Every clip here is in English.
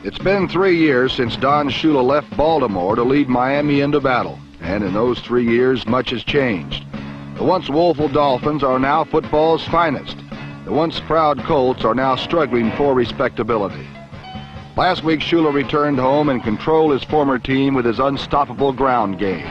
It's been 3 years since Don Shula left Baltimore to lead Miami into battle, and in those 3 years, much has changed. The once woeful Dolphins are now football's finest. The once proud Colts are now struggling for respectability. Last week, Shula returned home and controlled his former team with his unstoppable ground game.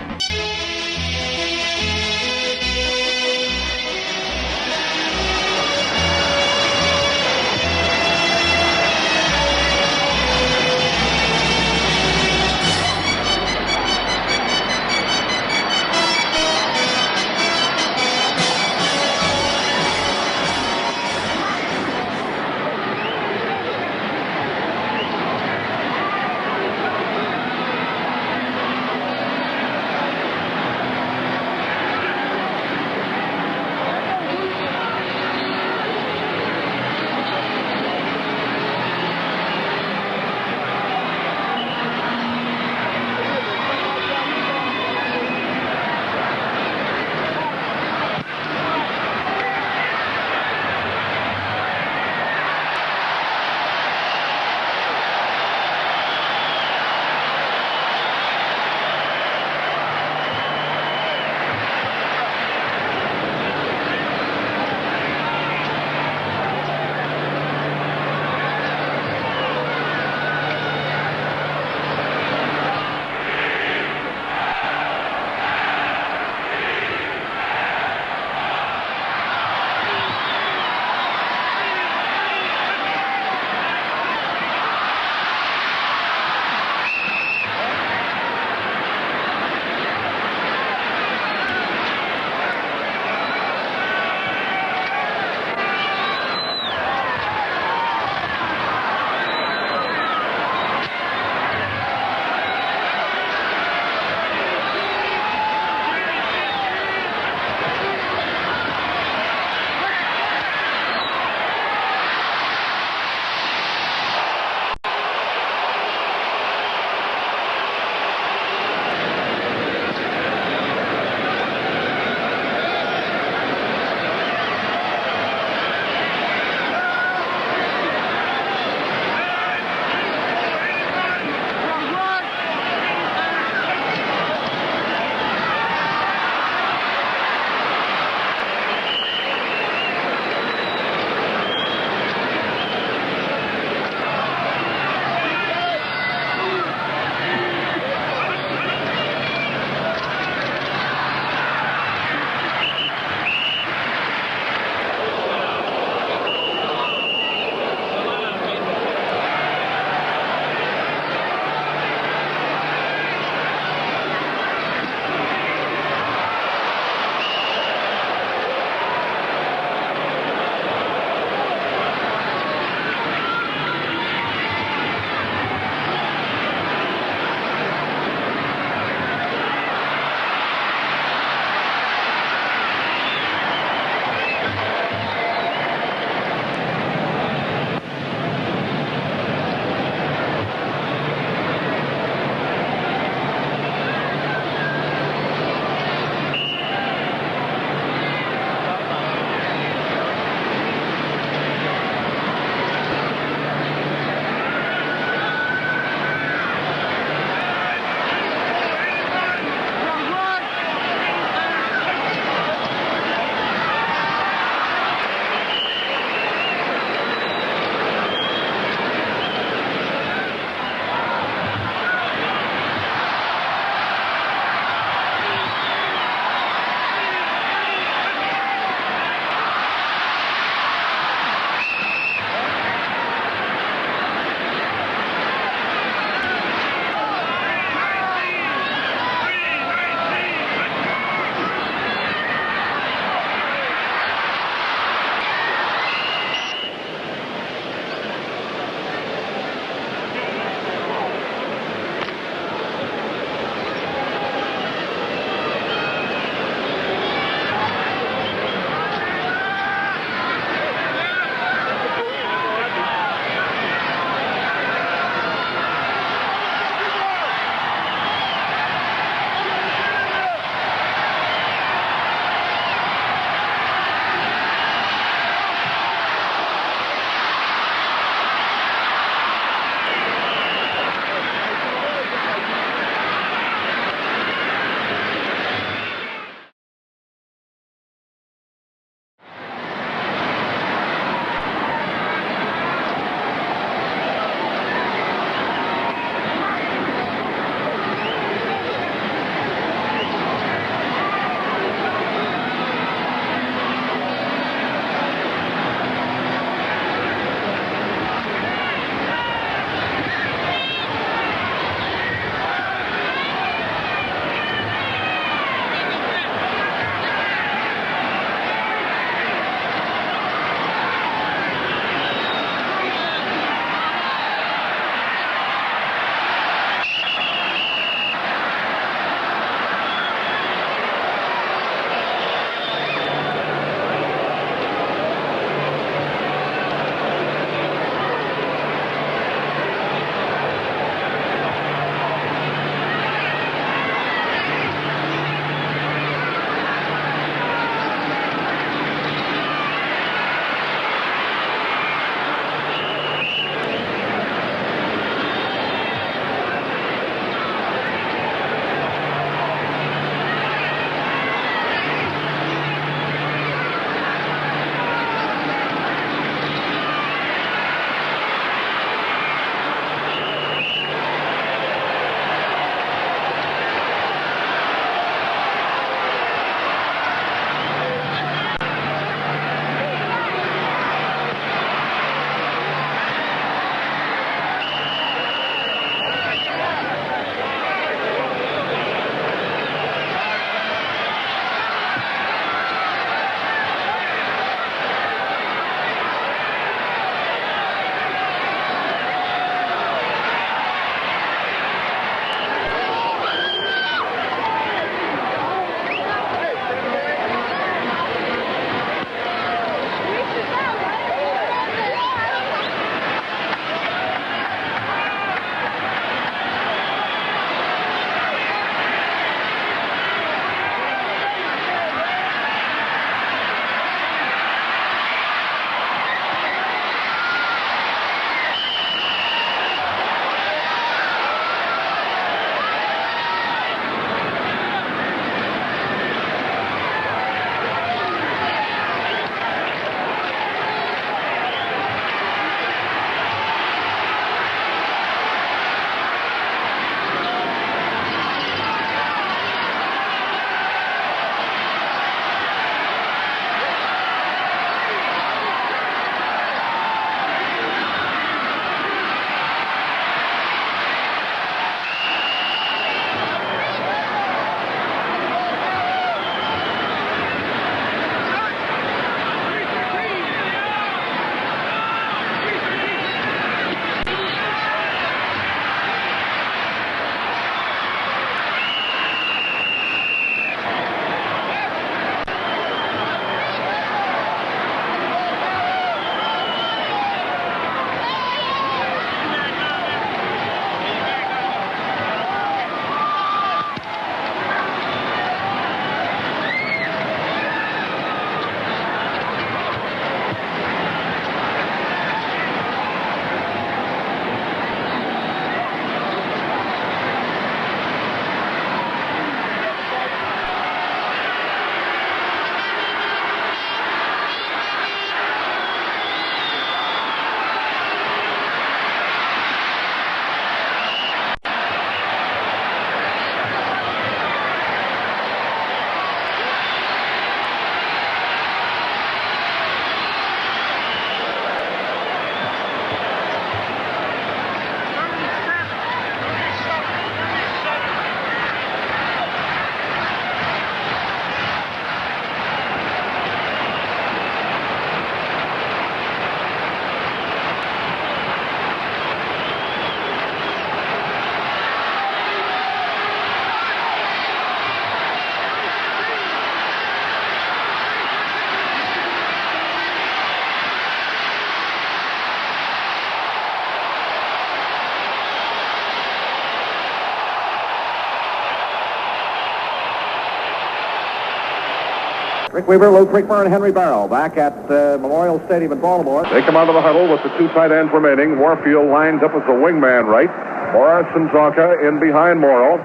Rick Weaver, Lou Creekmore, and Henry Barrow back at Memorial Stadium in Baltimore. They come out of the huddle with the 2 tight ends remaining. Warfield lines up as the wingman right. Morris and Zonka in behind Morrow.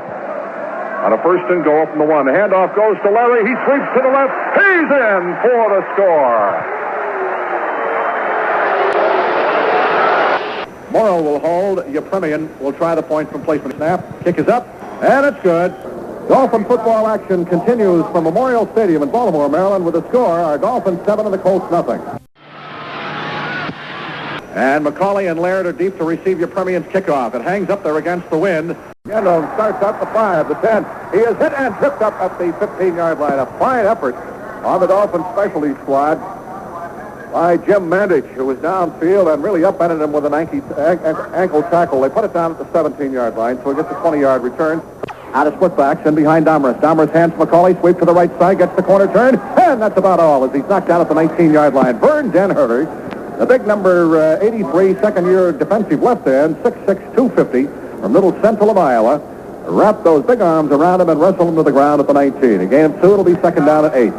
On a first and goal from the 1. The handoff goes to Larry. He sweeps to the left. He's in for the score. Morrow will hold. Yepremian will try the point from placement. Snap. Kick is up. And it's good. Dolphin football action continues from Memorial Stadium in Baltimore, Maryland, with a score. Our Dolphins 7 and the Colts nothing. And McCauley and Laird are deep to receive Yepremian's kickoff. It hangs up there against the wind. Yandone starts up the 5, the 10. He is hit and tripped up at the 15-yard line. A fine effort on the Dolphins specialty squad by Jim Mandich, who was downfield and really upended him with an ankle tackle. They put it down at the 17-yard line, so he gets a 20-yard return. Out of split backs and behind Domrus. Domrus hands McCauley, sweep to the right side, gets the corner turn, and that's about all as he's knocked down at the 19-yard line. Vern Denherter, the big number 83, second-year defensive left end, 6'6", 250, from Little Central of Iowa, wrapped those big arms around him and wrestled him to the ground at the 19. A gain of 2, it'll be second down at 8.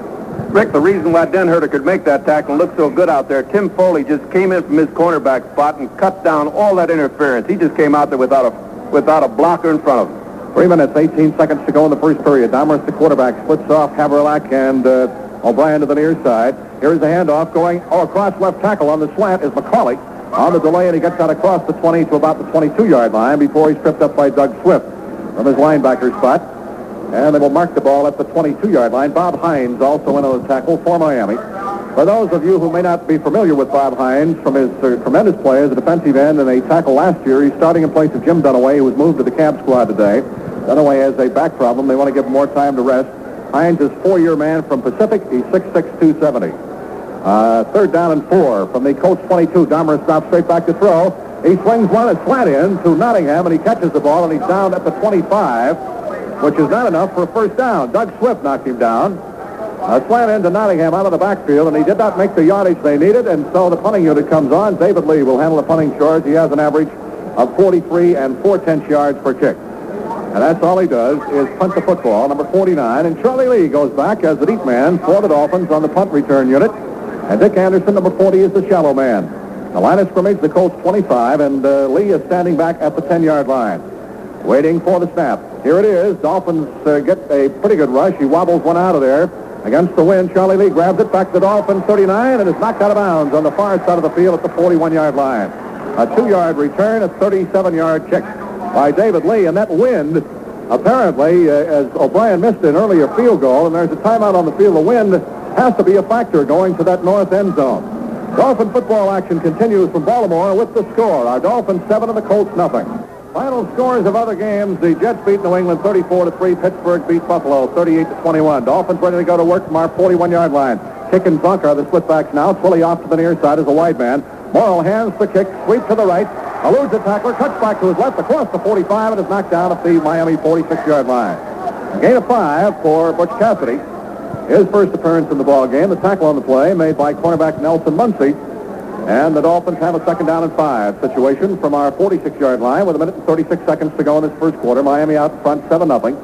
Rick, the reason why Denherter could make that tackle and look so good out there, Tim Foley just came in from his cornerback spot and cut down all that interference. He just came out there without a blocker in front of him. 3 minutes, 18 seconds to go in the first period. Domrus, the quarterback, splits off Haverlack and O'Brien to the near side. Here's the handoff going across left tackle on the slant is McCauley. On the delay, and he gets out across the 20 to about the 22-yard line before he's tripped up by Doug Swift from his linebacker spot. And they will mark the ball at the 22-yard line. Bob Hines also in on the tackle for Miami. For those of you who may not be familiar with Bob Hines from his tremendous play as a defensive end and a tackle last year, he's starting in place of Jim Dunaway, who was moved to the camp squad today. Dunaway has a back problem. They want to give him more time to rest. Hines is 4-year man from Pacific. He's 6'6", 270. Third down and 4 from the Colts 22. Domrus stops straight back to throw. He swings one and slant in to Nottingham, and he catches the ball, and he's down at the 25, which is not enough for a first down. Doug Swift knocked him down. A slant into Nottingham out of the backfield, and he did not make the yardage they needed, and so the punting unit comes on. David Lee will handle the punting charge. He has an average of 43 and 4/10 yards per kick. And that's all he does is punt the football, number 49, and Charlie Lee goes back as the deep man for the Dolphins on the punt return unit. And Dick Anderson, number 40, is the shallow man. The line of scrimmage, the Colts 25, and Lee is standing back at the 10-yard line, waiting for the snap. Here it is. Dolphins get a pretty good rush. He wobbles one out of there against the wind. Charlie Lee grabs it back to the Dolphins 39 and is knocked out of bounds on the far side of the field at the 41-yard line. A 2-yard return, a 37-yard kick by David Lee, and that wind, apparently, as O'Brien missed an earlier field goal, and there's a timeout on the field, the wind has to be a factor going to that north end zone. Dolphin football action continues from Baltimore with the score. Our Dolphins 7 and the Colts nothing. Final scores of other games: the Jets beat New England 34-3. Pittsburgh beat Buffalo 38-21. Dolphins ready to go to work from our 41-yard line. Kick and Zonka, the split-backs now. Twilly off to the near side as a wide man. Morrow hands the kick, sweep to the right, eludes the tackler, cuts back to his left across the 45, and is knocked down at the Miami 46-yard line. A gain of 5 for Butch Cassidy. His first appearance in the ball game. The tackle on the play made by cornerback Nelson Muncie. And the Dolphins have a second down and 5 situation from our 46-yard line with 1 minute and 36 seconds to go in this first quarter. Miami out in front 7-0.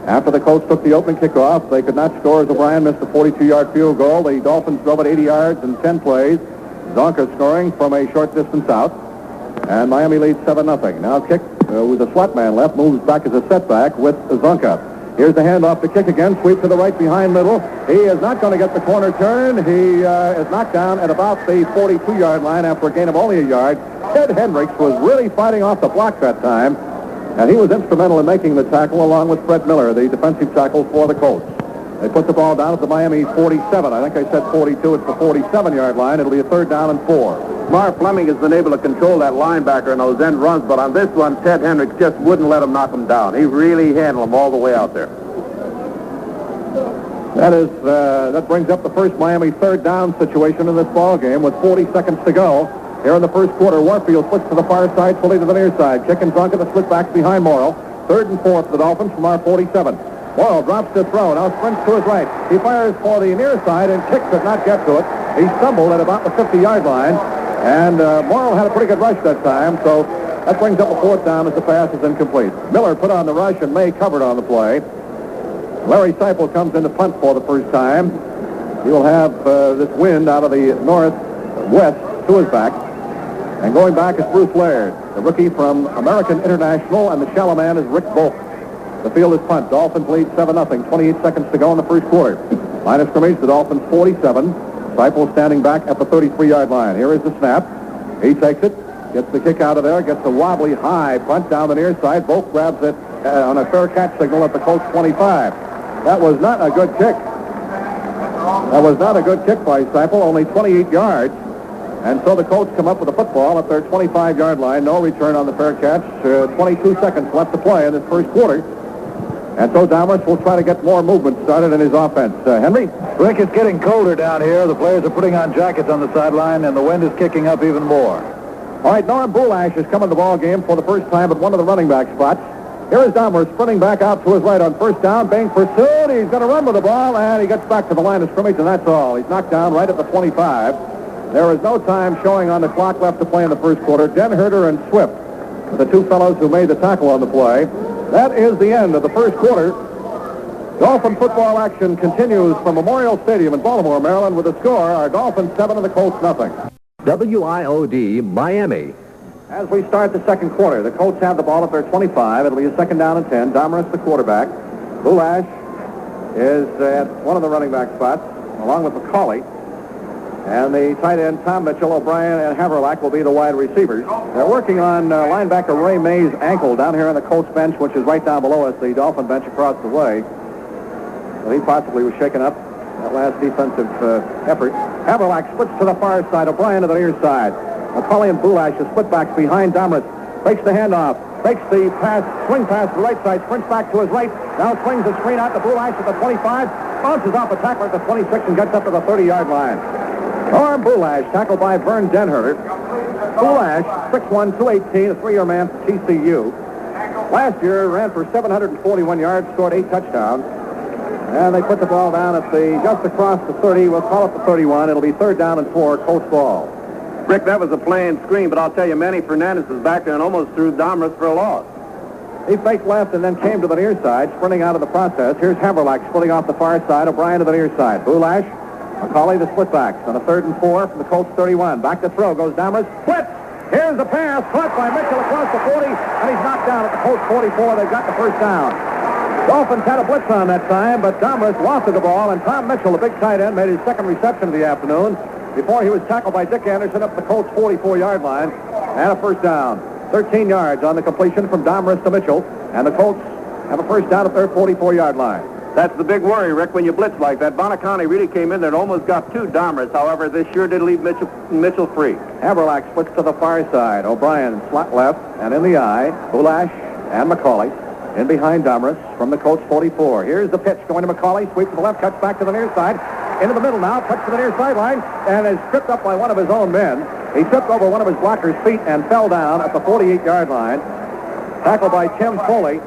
After the Colts took the opening kickoff, they could not score as O'Brien missed a 42-yard field goal. The Dolphins drove it 80 yards in 10 plays. Zonka scoring from a short distance out. And Miami leads 7-0. Now kick with a slot man left, moves back as a setback with Zonka. Here's the handoff to kick again. Sweep to the right behind middle. He is not going to get the corner turn. He is knocked down at about the 42-yard line after a gain of only a yard. Ted Hendricks was really fighting off the block that time, and he was instrumental in making the tackle along with Fred Miller, the defensive tackle for the Colts. They put the ball down at the Miami 47. I think I said 42. It's the 47-yard line. It'll be a third down and 4. Mark Fleming has been able to control that linebacker in those end runs, but on this one, Ted Hendricks just wouldn't let him knock him down. He really handled him all the way out there. That brings up the first Miami third down situation in this ball game with 40 seconds to go. Here in the first quarter, Warfield flips to the far side, fully to the near side. Kick and Zonka, the split backs behind Morrow. Third and 4 for the Dolphins from our 47. Morrow drops to throw, now sprints to his right. He fires for the near side and kicks but not get to it. He stumbled at about the 50-yard line, and Morrow had a pretty good rush that time, so that brings up a fourth down as the pass is incomplete. Miller put on the rush and May covered on the play. Larry Seipel comes in to punt for the first time. He will have this wind out of the northwest to his back. And going back is Bruce Laird, the rookie from American International, and the shallow man is Rick Volk. The field is punt. Dolphins lead 7-0. 28 seconds to go in the first quarter. Line of scrimmage, the Dolphins 47. Seipel standing back at the 33-yard line. Here is the snap. He takes it, gets the kick out of there, gets a wobbly high punt down the near side. Volk grabs it on a fair catch signal at the Colts 25. That was not a good kick. That was not a good kick by Seipel, only 28 yards. And so the Colts come up with a football at their 25-yard line. No return on the fair catch. 22 seconds left to play in this first quarter. And so Dalmas will try to get more movement started in his offense. Henry? Rick, it's getting colder down here. The players are putting on jackets on the sideline, and the wind is kicking up even more. All right, Norm Boulash has come in the ball game for the first time at one of the running back spots. Here is Dahmer sprinting back out to his right on first down, being pursued. He's going to run with the ball, and he gets back to the line of scrimmage, and that's all. He's knocked down right at the 25. There is no time showing on the clock left to play in the first quarter. Denherter and Swift are the two fellows who made the tackle on the play. That is the end of the first quarter. Dolphin football action continues from Memorial Stadium in Baltimore, Maryland, with a score: our Dolphins 7 and the Colts nothing. WIOD Miami. As we start the second quarter, the Colts have the ball at their 25. It'll be a second down and 10. Domrus, the quarterback. Boulash is at one of the running back spots, along with McCauley. And the tight end, Tom Mitchell, O'Brien, and Haverlack will be the wide receivers. They're working on linebacker Ray May's ankle down here on the Colts bench, which is right down below us, the Dolphin bench across the way. So he possibly was shaken up that last defensive effort. Haverlack splits to the far side, O'Brien to the near side. McCauley and Boulash are split backs behind Domrus. Fakes the handoff. Fakes the pass, swing pass to the right side, sprints back to his right. Now swings the screen out to Boulash at the 25. Bounces off a tackler at the 26 and gets up to the 30-yard line. Norm Boulash, tackled by Vern Denherter. Boulash, 6'1", 218, a three-year man for TCU. Last year, ran for 741 yards, scored 8 touchdowns. And they put the ball down at just across the 30. We'll call it the 31. It'll be third down and 4, Colts ball. Rick, that was a playing screen, but I'll tell you, Manny Fernandez is back there and almost threw Domrus for a loss. He faked left and then came to the near side, sprinting out of the process. Here's Haverlack splitting off the far side. O'Brien to the near side. Boulash, McCauley, the split backs on a 3rd and 4 from the Colts 31. Back to throw goes Domrus. Blitz! Here's the pass, caught by Mitchell across the 40, and he's knocked down at the Colts 44. They've got the first down. Dolphins had a blitz on that time, but Domrus lofted the ball, and Tom Mitchell, the big tight end, made his second reception of the afternoon before he was tackled by Dick Anderson up the Colts 44-yard line, and a first down. 13 yards on the completion from Domrus to Mitchell, and the Colts have a first down at their 44-yard line. That's the big worry, Rick, when you blitz like that. Bonaconte really came in there and almost got 2 Domrus. However, this sure did leave Mitchell free. Haverlack splits to the far side. O'Brien slot left and in the eye. Boulash and McCauley in behind Domrus from the Colts 44. Here's the pitch going to McCauley. Sweep to the left, cuts back to the near side. Into the middle now, cuts to the near sideline, and is tripped up by one of his own men. He tripped over one of his blockers' feet and fell down at the 48-yard line. Tackled by Tim Foley.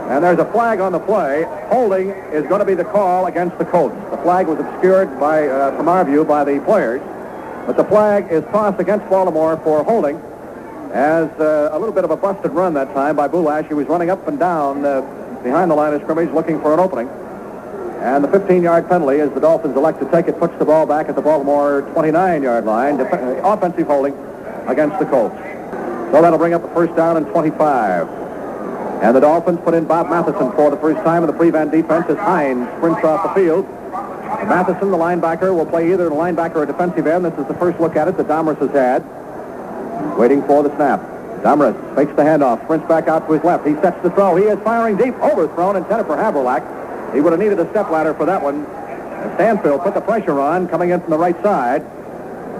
And there's a flag on the play. Holding is going to be the call against the Colts. The flag was obscured by, from our view, by the players. But the flag is tossed against Baltimore for holding. As a little bit of a busted run that time by Boulash. He was running up and down behind the line of scrimmage looking for an opening. And the 15-yard penalty, as the Dolphins elect to take it, puts the ball back at the Baltimore 29-yard line. Offensive holding against the Colts. So that'll bring up the first down and 25. And the Dolphins put in Bob Matheson for the first time in the prevent defense as Hines sprints off the field. Matheson, the linebacker, will play either the linebacker or defensive end. This is the first look at it that Domrus has had. Waiting for the snap. Domrus fakes the handoff, sprints back out to his left. He sets the throw. He is firing deep, overthrown, intended for Haverlack. He would have needed a stepladder for that one. Stanfield put the pressure on, coming in from the right side.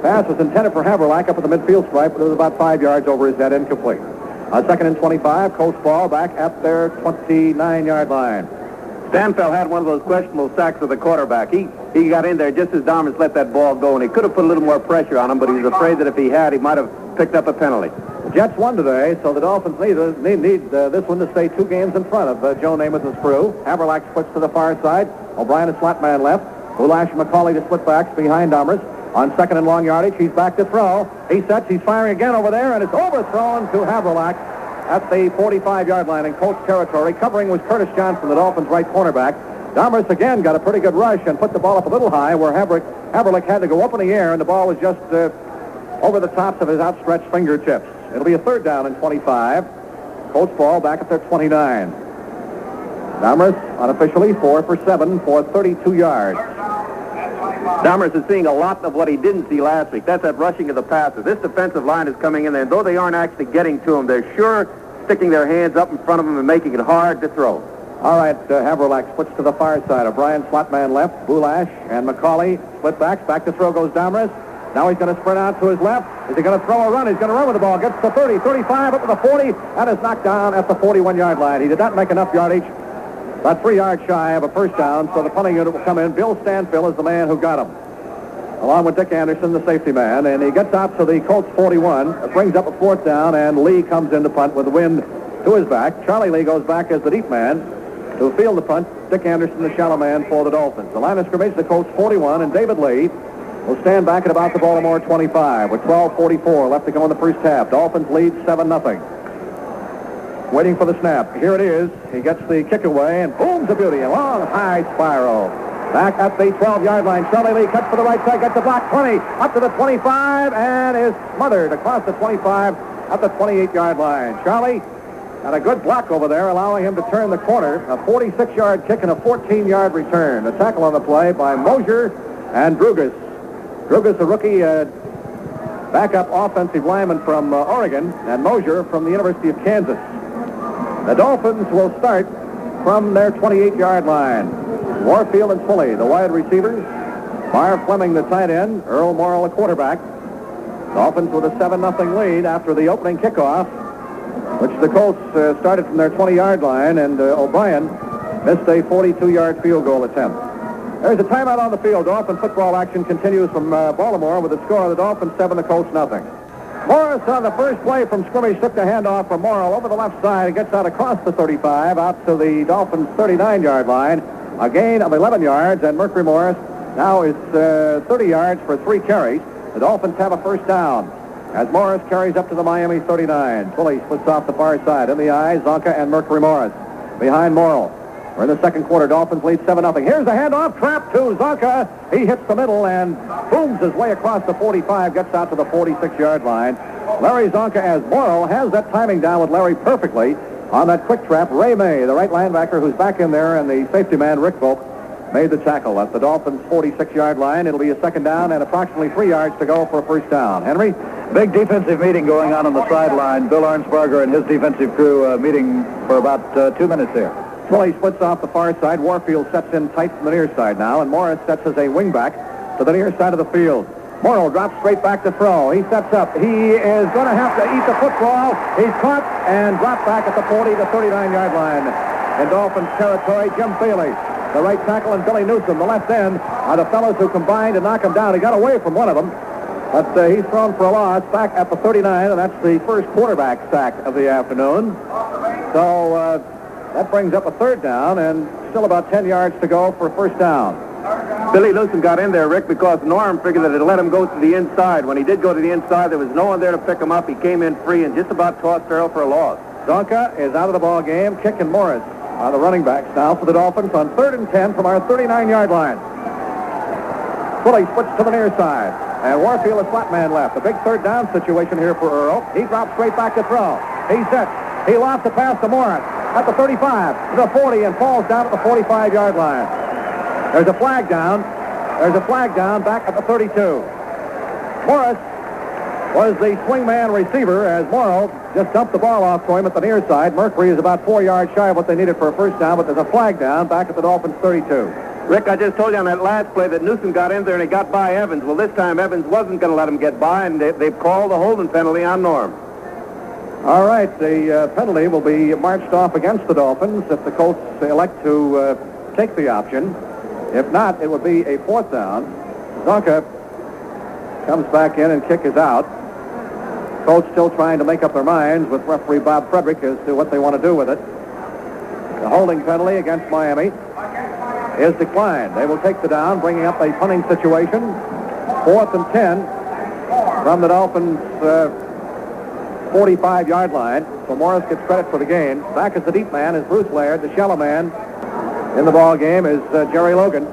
Pass was intended for Haverlack up at the midfield stripe, but it was about 5 yards over his head, incomplete. On 2nd and 25, Colts ball back at their 29-yard line. Stanfield had one of those questionable sacks of the quarterback. He got in there just as Domrus let that ball go, and he could have put a little more pressure on him, but he was afraid that if he had, he might have picked up a penalty. The Jets won today, so the Dolphins need this one to stay 2 games in front of Joe Namath's crew. Haverlack splits to the far side. O'Brien a slot man left. Boulash and McCauley to split backs behind Domrus. On 2nd and long yardage, he's back to throw. He sets, he's firing again over there, and it's overthrown to Haverlack at the 45-yard line in Colts territory. Covering was Curtis Johnson, the Dolphins' right cornerback. Domers again got a pretty good rush and put the ball up a little high where Haverlick had to go up in the air, and the ball was just over the tops of his outstretched fingertips. It'll be a third down and 25. Colts ball back at their 29. Domers unofficially 4 for 7 for 32 yards. Domers is seeing a lot of what he didn't see last week. That's that rushing of the passer. This defensive line is coming in there, and though they aren't actually getting to him, they're sure sticking their hands up in front of him and making it hard to throw. All right, Haverlack splits to the far side. O'Brien slotman left. Boulash and McCauley split backs. Back to throw goes Domers. Now he's going to sprint out to his left. Is he going to throw or run? He's going to run with the ball. Gets to 30, 35, up to the 40. That is knocked down at the 41-yard line. He did not make enough yardage. About 3 yards shy of a first down, so the punting unit will come in. Bill Stanfill is the man who got him, along with Dick Anderson, the safety man. And he gets out to the Colts 41. It brings up a fourth down, and Lee comes in to punt with the wind to his back. Charlie Lee goes back as the deep man to field the punt. Dick Anderson, the shallow man for the Dolphins. The line of scrimmage, the Colts 41, and David Lee will stand back at about the Baltimore 25 with 12:44 left to go in the first half. Dolphins lead 7-0. Waiting for the snap. Here it is. He gets the kick away, and boom's a beauty. A long, high spiral. Back at the 12-yard line. Charlie Lee cuts for the right side, gets the block 20, up to the 25, and is smothered across the 25 at the 28-yard line. Charlie had a good block over there, allowing him to turn the corner. A 46-yard kick and a 14-yard return. A tackle on the play by Mosier and Drugas. Drugas, a rookie backup offensive lineman from Oregon, and Mosier from the University of Kansas. The Dolphins will start from their 28-yard line. Warfield and Foley, the wide receivers. Marv Fleming, the tight end. Earl Morrill, the quarterback. Dolphins with a 7-0 lead after the opening kickoff, which the Colts started from their 20-yard line, and O'Brien missed a 42-yard field goal attempt. There's a timeout on the field. Dolphin football action continues from Baltimore with the score of the Dolphins 7, the Colts 0. Morris on the first play from scrimmage took the handoff from Morrill over the left side and gets out across the 35 out to the Dolphins' 39-yard line. A gain of 11 yards, and Mercury Morris now is 30 yards for 3 carries. The Dolphins have a first down as Morris carries up to the Miami 39. Pulley splits off the far side. In the eye, Zonka and Mercury Morris behind Morrill. We're in the second quarter. Dolphins lead 7-0. Here's the handoff. Trap to Zonka. He hits the middle and booms his way across the 45, gets out to the 46-yard line. Larry Zonka, as Morrill has that timing down with Larry perfectly on that quick trap. Ray May, the right linebacker who's back in there, and the safety man, Rick Volk, made the tackle at the Dolphins' 46-yard line. It'll be a second down and approximately 3 yards to go for a first down. Henry? Big defensive meeting going on the sideline. Bill Arnsparger and his defensive crew meeting for about 2 minutes there. Twilley splits off the far side. Warfield sets in tight from the near side now, and Morris sets as a wingback to the near side of the field. Morrill drops straight back to throw. He sets up. He is going to have to eat the football. He's caught and dropped back at the 40 to 39-yard line. In Dolphins territory, Jim Thiele, the right tackle, and Billy Newsom, the left end, are the fellows who combined to knock him down. He got away from one of them, but he's thrown for a loss back at the 39, and that's the first quarterback sack of the afternoon. So that brings up a third down, and still about 10 yards to go for a first down. Billy Newsom got in there, Rick, because Norm figured that it'd let him go to the inside. When he did go to the inside, there was no one there to pick him up. He came in free and just about tossed Earl for a loss. Donka is out of the ball game. Kick and Morris are the running backs now for the Dolphins on 3rd and 10 from our 39-yard line. Fully splits to the near side, and Warfield is flat man left. A big third down situation here for Earl. He drops straight back to throw. He sets. He lofts the pass to Morris at the 35, to the 40, and falls down at the 45-yard line. There's a flag down. There's a flag down back at the 32. Morris was the swingman receiver as Morrill just dumped the ball off to him at the near side. Mercury is about 4 yards shy of what they needed for a first down, but there's a flag down back at the Dolphins' 32. Rick, I just told you on that last play that Newsom got in there and he got by Evans. Well, this time Evans wasn't going to let him get by, and they've called the holding penalty on Norm. All right, the penalty will be marched off against the Dolphins if the Colts elect to take the option. If not, it would be a fourth down. Zonka comes back in and kick is out. Colts still trying to make up their minds with referee Bob Frederick as to what they want to do with it. The holding penalty against Miami is declined. They will take the down, bringing up a punting situation. 4th and 10 from the Dolphins' 45-yard line. So Morris gets credit for the gain. Back as the deep man is Bruce Laird, the shallow man in the ball game is Jerry Logan.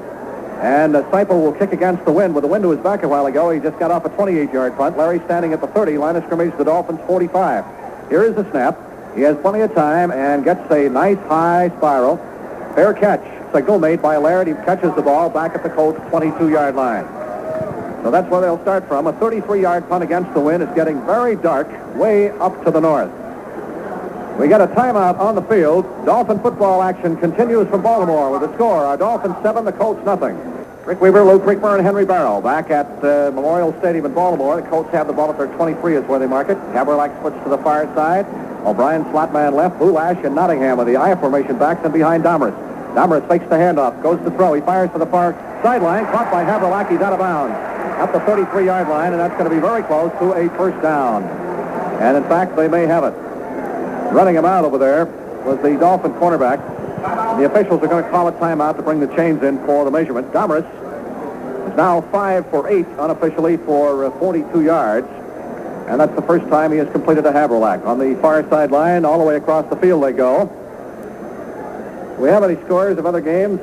And Seipel will kick against the wind with the wind to his back a while ago. He just got off a 28-yard punt. Larry standing at the 30, line of scrimmage, the Dolphins 45. Here is the snap. He has plenty of time and gets a nice high spiral. Fair catch. Signal made by Laird. He catches the ball back at the Colts 22-yard line. So that's where they'll start from. A 33-yard punt against the wind. It's getting very dark way up to the north. We got a timeout on the field. Dolphin football action continues from Baltimore with a score. Our Dolphins 7, the Colts nothing. Rick Weaver, Lou Creekmore, and Henry Barrow back at Memorial Stadium in Baltimore. The Colts have the ball at their 23 is where they mark it. Haverlack splits to the far side. O'Brien slot man left. Boulash and Nottingham with the I formation backs and behind Domrus. Domrus fakes the handoff, goes to throw. He fires to the far sideline. Caught by Haverlack. He's out of bounds. Up the 33-yard line, and that's going to be very close to a first down. And in fact, they may have it. Running him out over there was the Dolphin cornerback. The officials are going to call a timeout to bring the chains in for the measurement. Domrus is now 5 for 8 unofficially for 42 yards. And that's the first time he has completed a Haverlack. On the far sideline, all the way across the field they go. Do we have any scores of other games?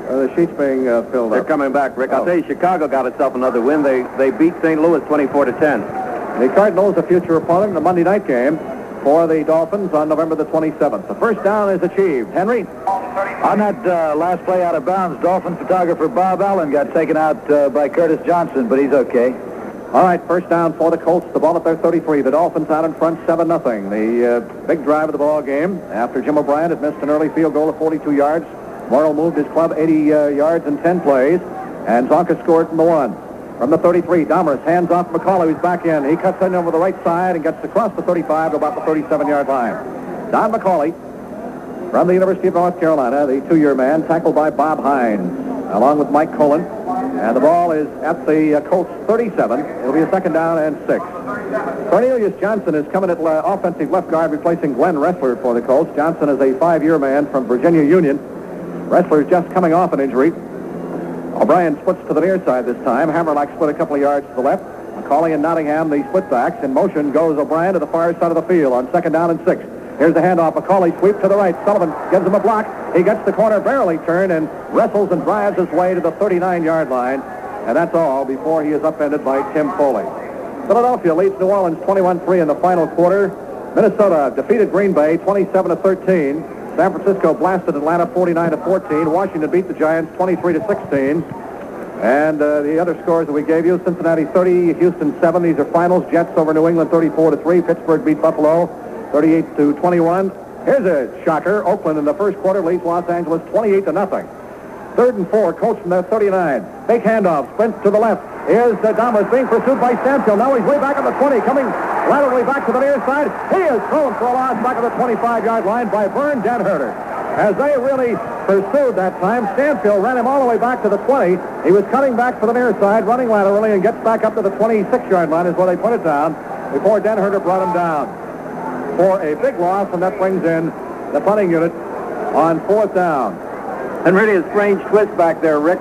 The sheet's being filled They're up. coming back, Rick. I'll tell you, Chicago got itself another win. They beat St. Louis 24-10. The Cardinals, a future opponent in the Monday night game for the Dolphins on November the 27th. The first down is achieved. Henry? On that last play out of bounds, Dolphin photographer Bob Allen got taken out by Curtis Johnson, but he's okay. All right, first down for the Colts. The ball at their 33. The Dolphins out in front 7-0. The big drive of the ball game after Jim O'Brien had missed an early field goal of 42 yards. Morrill moved his club 80 yards in 10 plays, and Zonka scored from the 1. From the 33, Domrus hands off McCauley, who's back in. He cuts in over the right side and gets across the 35 to about the 37-yard line. Don McCauley from the University of North Carolina, the 2-year man, tackled by Bob Hines, along with Mike Colon. And the ball is at the Colts 37. It'll be a second down and 6. Cornelius Johnson is coming at offensive left guard, replacing Glenn Ressler for the Colts. Johnson is a 5-year man from Virginia Union. Ressler's just coming off an injury. O'Brien splits to the near side this time. Haverlack split a couple of yards to the left. McCauley and Nottingham, the split backs. In motion goes O'Brien to the far side of the field on second down and 6. Here's the handoff. McCauley sweep to the right. Sullivan gives him a block. He gets the corner barely turned and wrestles and drives his way to the 39-yard line. And that's all before he is upended by Tim Foley. Philadelphia leads New Orleans 21-3 in the final quarter. Minnesota defeated Green Bay 27-13. San Francisco blasted Atlanta 49-14. Washington beat the Giants 23-16. And the other scores that we gave you: Cincinnati 30, Houston 7. These are finals. Jets over New England 34-3. Pittsburgh beat Buffalo 38-21. Here's a shocker. Oakland in the first quarter leads Los Angeles 28-0. 3rd and 4. Colts from their 39. Big handoff. Sprint to the left. Here's Domrus being pursued by Stanfield. Now he's way back on the 20, coming laterally back to the near side. He is thrown for a loss back on the 25-yard line by Vern Denherter. As they really pursued that time, Stanfield ran him all the way back to the 20. He was cutting back for the near side, running laterally, and gets back up to the 26-yard line is where they put it down before Denherter brought him down for a big loss, and that brings in the punting unit on 4th down. And really a strange twist back there, Rick.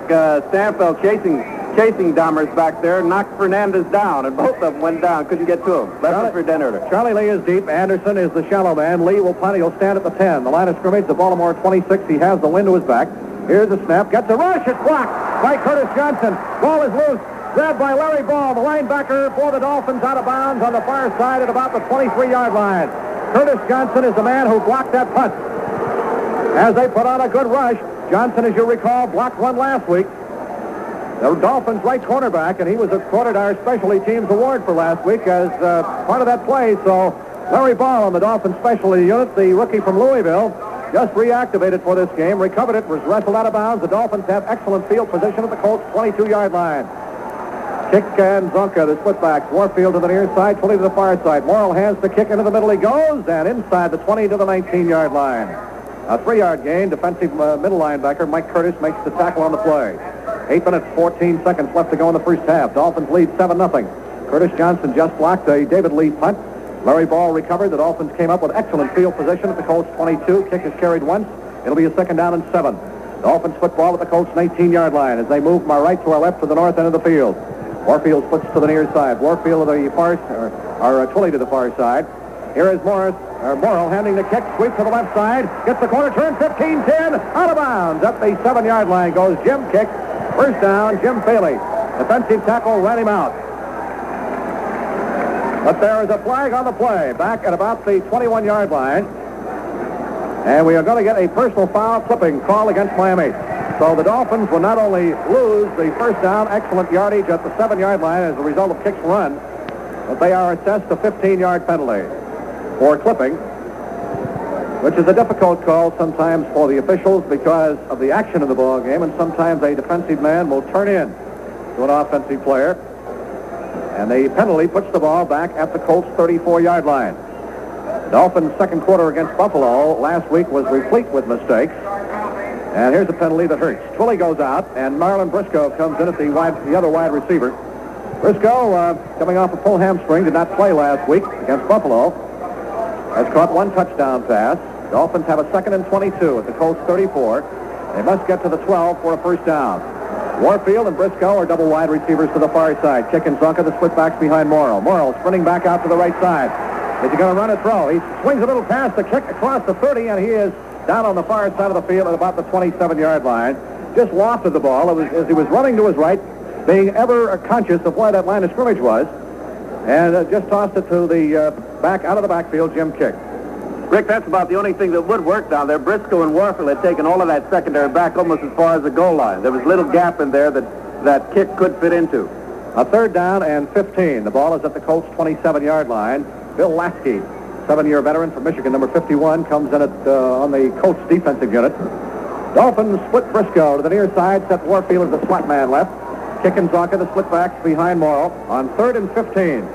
Stanfield chasing Domrus back there, knocked Fernandez down, and both of them went down. Couldn't get to him. Left for Denherter. Charlie Lee is deep. Anderson is the shallow man. Lee will punt. He'll stand at the 10. The line of scrimmage, the Baltimore 26. He has the wind to his back. Here's the snap. Gets a rush. It's blocked by Curtis Johnson. Ball is loose. Grabbed by Larry Ball, the linebacker for the Dolphins, out of bounds on the far side at about the 23-yard line. Curtis Johnson is the man who blocked that punt. As they put on a good rush, Johnson, as you recall, blocked one last week. The Dolphins' right cornerback, and he was accorded our specialty teams award for last week as part of that play. So Larry Ball on the Dolphins specialty unit, the rookie from Louisville, just reactivated for this game, recovered it, was wrestled out of bounds. The Dolphins have excellent field position at the Colts' 22-yard line. Kick and Zonka, the split backs. Warfield to the near side, 20 to the far side. Morrill hands the kick into the middle. He goes, and inside the 20 to the 19-yard line. A 3-yard gain. Defensive middle linebacker Mike Curtis makes the tackle on the play. 8 minutes, 14 seconds left to go in the first half. Dolphins lead 7-0. Curtis Johnson just blocked a David Lee punt. Larry Ball recovered. The Dolphins came up with excellent field position at the Colts' 22. Kick is carried once. It'll be a second down and 7. Dolphins football at the Colts' 19-yard line as they move from our right to our left to the north end of the field. Warfield splits to the near side. Warfield to the far, or Twilley to the far side. Here is Morris, Morrill handing the kick, sweep to the left side, gets the corner, turn 15-10, out of bounds. At the 7-yard line goes Jim Kick. First down, Jim Bailey. Defensive tackle ran him out. But there is a flag on the play, back at about the 21-yard line. And we are going to get a personal foul clipping call against Miami. So the Dolphins will not only lose the first down, excellent yardage at the 7-yard line as a result of kicks run, but they are assessed a 15-yard penalty for clipping, which is a difficult call sometimes for the officials because of the action of the ball game, and sometimes a defensive man will turn in to an offensive player, and the penalty puts the ball back at the Colts' 34-yard line. Dolphins' second quarter against Buffalo last week was replete with mistakes, and here's a penalty that hurts. Twilley goes out, and Marlon Briscoe comes in at the other wide receiver. Briscoe, coming off a full hamstring, did not play last week against Buffalo, has caught one touchdown pass. Dolphins have a 2nd and 22 at the Colts' 34. They must get to the 12 for a first down. Warfield and Briscoe are double wide receivers to the far side. Kick and Zonka, the split backs behind Morrill. Morrill sprinting back out to the right side. Is he going to run or throw? He swings a little pass to kick across the 30, and he is down on the far side of the field at about the 27-yard line. Just lofted the ball. It was as he was running to his right, being ever conscious of where that line of scrimmage was, and just tossed it to the back out of the backfield, Jim Kick. Rick, that's about the only thing that would work down there. Briscoe and Warfield had taken all of that secondary back almost as far as the goal line. There was a little gap in there that Kick could fit into. A 3rd down and 15. The ball is at the Colts' 27-yard line. Bill Lasky, 7-year veteran from Michigan, number 51, comes in on the Colts defensive unit. Dolphins split Briscoe to the near side, set Warfield as the slot man left. Kick and Zonka, the split backs behind Morrill on 3rd and 15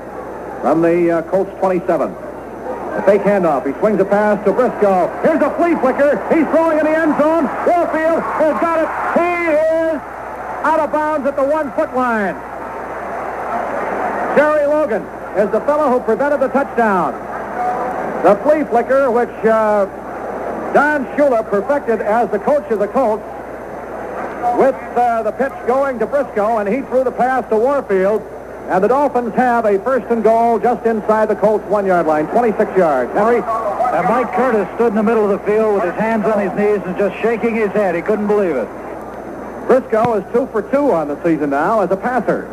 from the Colts' 27. A fake handoff. He swings a pass to Briscoe. Here's a flea flicker. He's throwing in the end zone. Warfield has got it. He is out of bounds at the 1-foot line. Jerry Logan is the fellow who prevented the touchdown. The flea flicker, which Don Shula perfected as the coach of the Colts, with the pitch going to Briscoe, and he threw the pass to Warfield. And the Dolphins have a 1st and goal just inside the Colts' 1-yard line, 26 yards. Henry? And Mike Curtis stood in the middle of the field with his hands on his knees and just shaking his head. He couldn't believe it. Briscoe is 2 for 2 on the season now as a passer.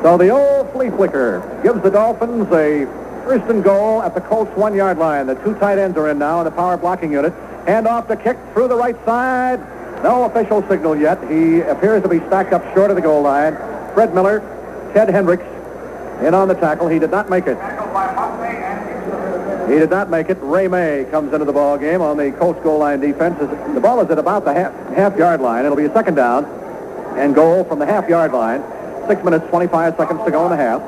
So the old flea flicker gives the Dolphins a 1st and goal at the Colts' 1-yard line. The 2 tight ends are in now in the power blocking unit. Hand off the kick through the right side. No official signal yet. He appears to be stacked up short of the goal line. Fred Miller, Ted Hendricks in on the tackle. He did not make it. He did not make it. Ray May comes into the ball game on the Colts goal line defense. The ball is at about the half-yard line. It'll be a 2nd down and goal from the half-yard line. 6 minutes, 25 seconds to go in the half.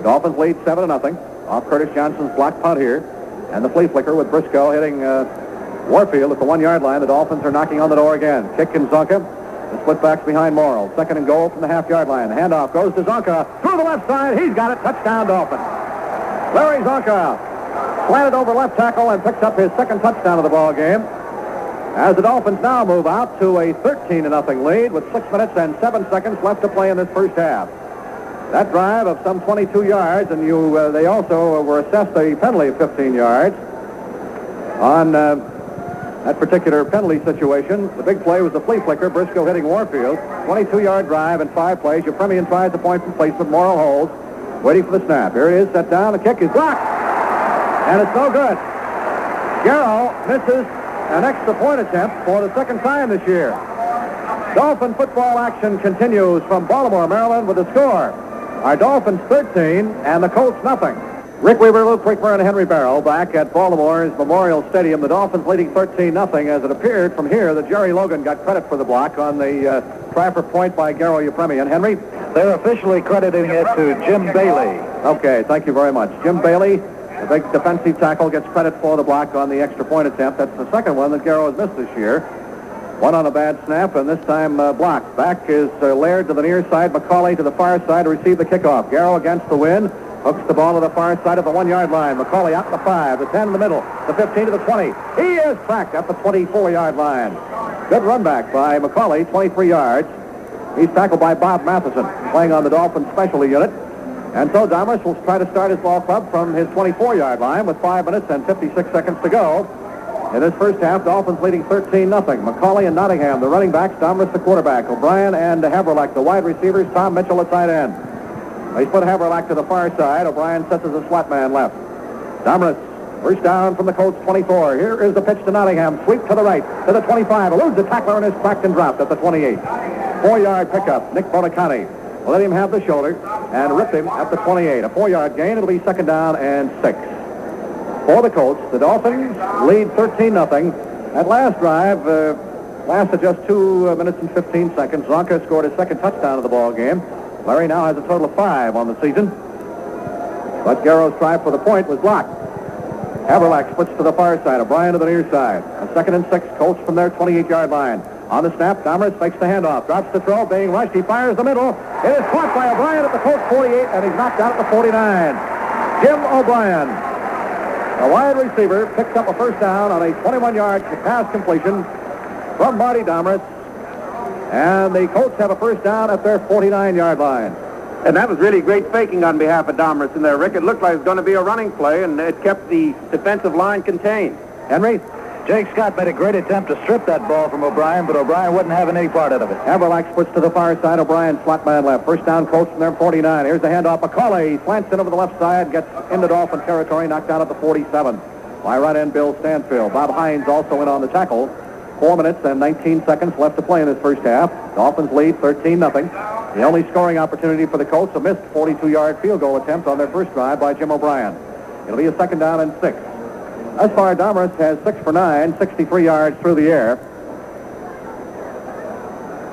Dolphins lead 7-0 off Curtis Johnson's block punt here. And the flea flicker with Briscoe hitting Warfield at the 1-yard line. The Dolphins are knocking on the door again. Kick and Zonka. The split backs behind Morrill. 2nd and goal from the half-yard line. The handoff goes to Zonka. Through the left side. He's got it. Touchdown, Dolphins. Larry Zonka slanted over left tackle and picks up his 2nd touchdown of the ball game. As the Dolphins now move out to a 13-0 lead with 6 minutes and 7 seconds left to play in this first half. That drive of some 22 yards, and they also were assessed a penalty of 15 yards on that particular penalty situation. The big play was the flea flicker, Briscoe hitting Warfield. 22-yard drive and 5 plays. Yepremian tries the point from placement. Morrill holds, waiting for the snap. Here it is, set down. The kick is blocked, and it's no good. Garrow misses an extra point attempt for the 2nd time this year. Dolphin football action continues from Baltimore, Maryland, with the score. Our Dolphins 13 and the Colts nothing. Rick Weaver, Lou Quickmer, and Henry Barrow back at Baltimore's Memorial Stadium. The Dolphins leading 13-0 as it appeared from here that Jerry Logan got credit for the block on the try for point by Garrow Yepremian. Henry? They're officially crediting it to Jim Bailey. Okay, thank you very much. Jim Bailey, the big defensive tackle, gets credit for the block on the extra point attempt. That's the 2nd one that Garrow has missed this year. One on a bad snap, and this time blocked. Back is Laird to the near side, McCauley to the far side to receive the kickoff. Garrow against the wind. Hooks the ball to the far side of the 1-yard line. McCauley out to the 5, the 10 in the middle, the 15 to the 20. He is tracked at the 24-yard line. Good run back by McCauley, 23 yards. He's tackled by Bob Matheson, playing on the Dolphins specialty unit. And so Dahmers will try to start his ball club from his 24-yard line with 5 minutes and 56 seconds to go. In this first half, Dolphins leading 13-0. McCauley and Nottingham, the running backs, Dahmers the quarterback, O'Brien and Haverlack, the wide receivers, Tom Mitchell, the tight end. They split Haverlack to the far side. O'Brien sets as a slot man left. Dahmers, first down from the Colts 24. Here is the pitch to Nottingham. Sweep to the right, to the 25. Eludes the tackler and is cracked and dropped at the 28. 4-yard pickup. Nick Bonacani will let him have the shoulder and rip him at the 28. A 4-yard gain. It'll be second down and 6. For the Colts, the Dolphins lead 13-0. That last drive lasted just 2 minutes and 15 seconds. Zonka scored his second touchdown of the ball game. Larry now has a total of 5 on the season. But Garrow's try for the point was blocked. Haverlack splits to the far side. O'Brien to the near side. A second and 6. Colts from their 28-yard line. On the snap, Dahmers fakes the handoff. Drops the throw. Being rushed. He fires the middle. It is caught by O'Brien at the Colts 48, and he's knocked out at the 49. Jim O'Brien, a wide receiver, picks up a first down on a 21-yard pass completion from Marty Dahmers. And the Colts have a first down at their 49-yard line. And that was really great faking on behalf of Dahmers in there, Rick. It looked like it was going to be a running play, and it kept the defensive line contained. Henry? Jake Scott made a great attempt to strip that ball from O'Brien, but O'Brien wasn't having any part out of it. Haverlack splits to the far side. O'Brien slot man left. First down, Colts from their 49. Here's the handoff. McCauley slants in over the left side, gets into Dolphin territory, knocked out at the 47. By right end, Bill Stanfield. Bob Hines also in on the tackle. 4 minutes and 19 seconds left to play in this first half. Dolphins lead 13-0. The only scoring opportunity for the Colts, a missed 42-yard field goal attempt on their first drive by Jim O'Brien. It'll be a second down and 6. Thus far, Dahmers has 6 for 9, 63 yards through the air.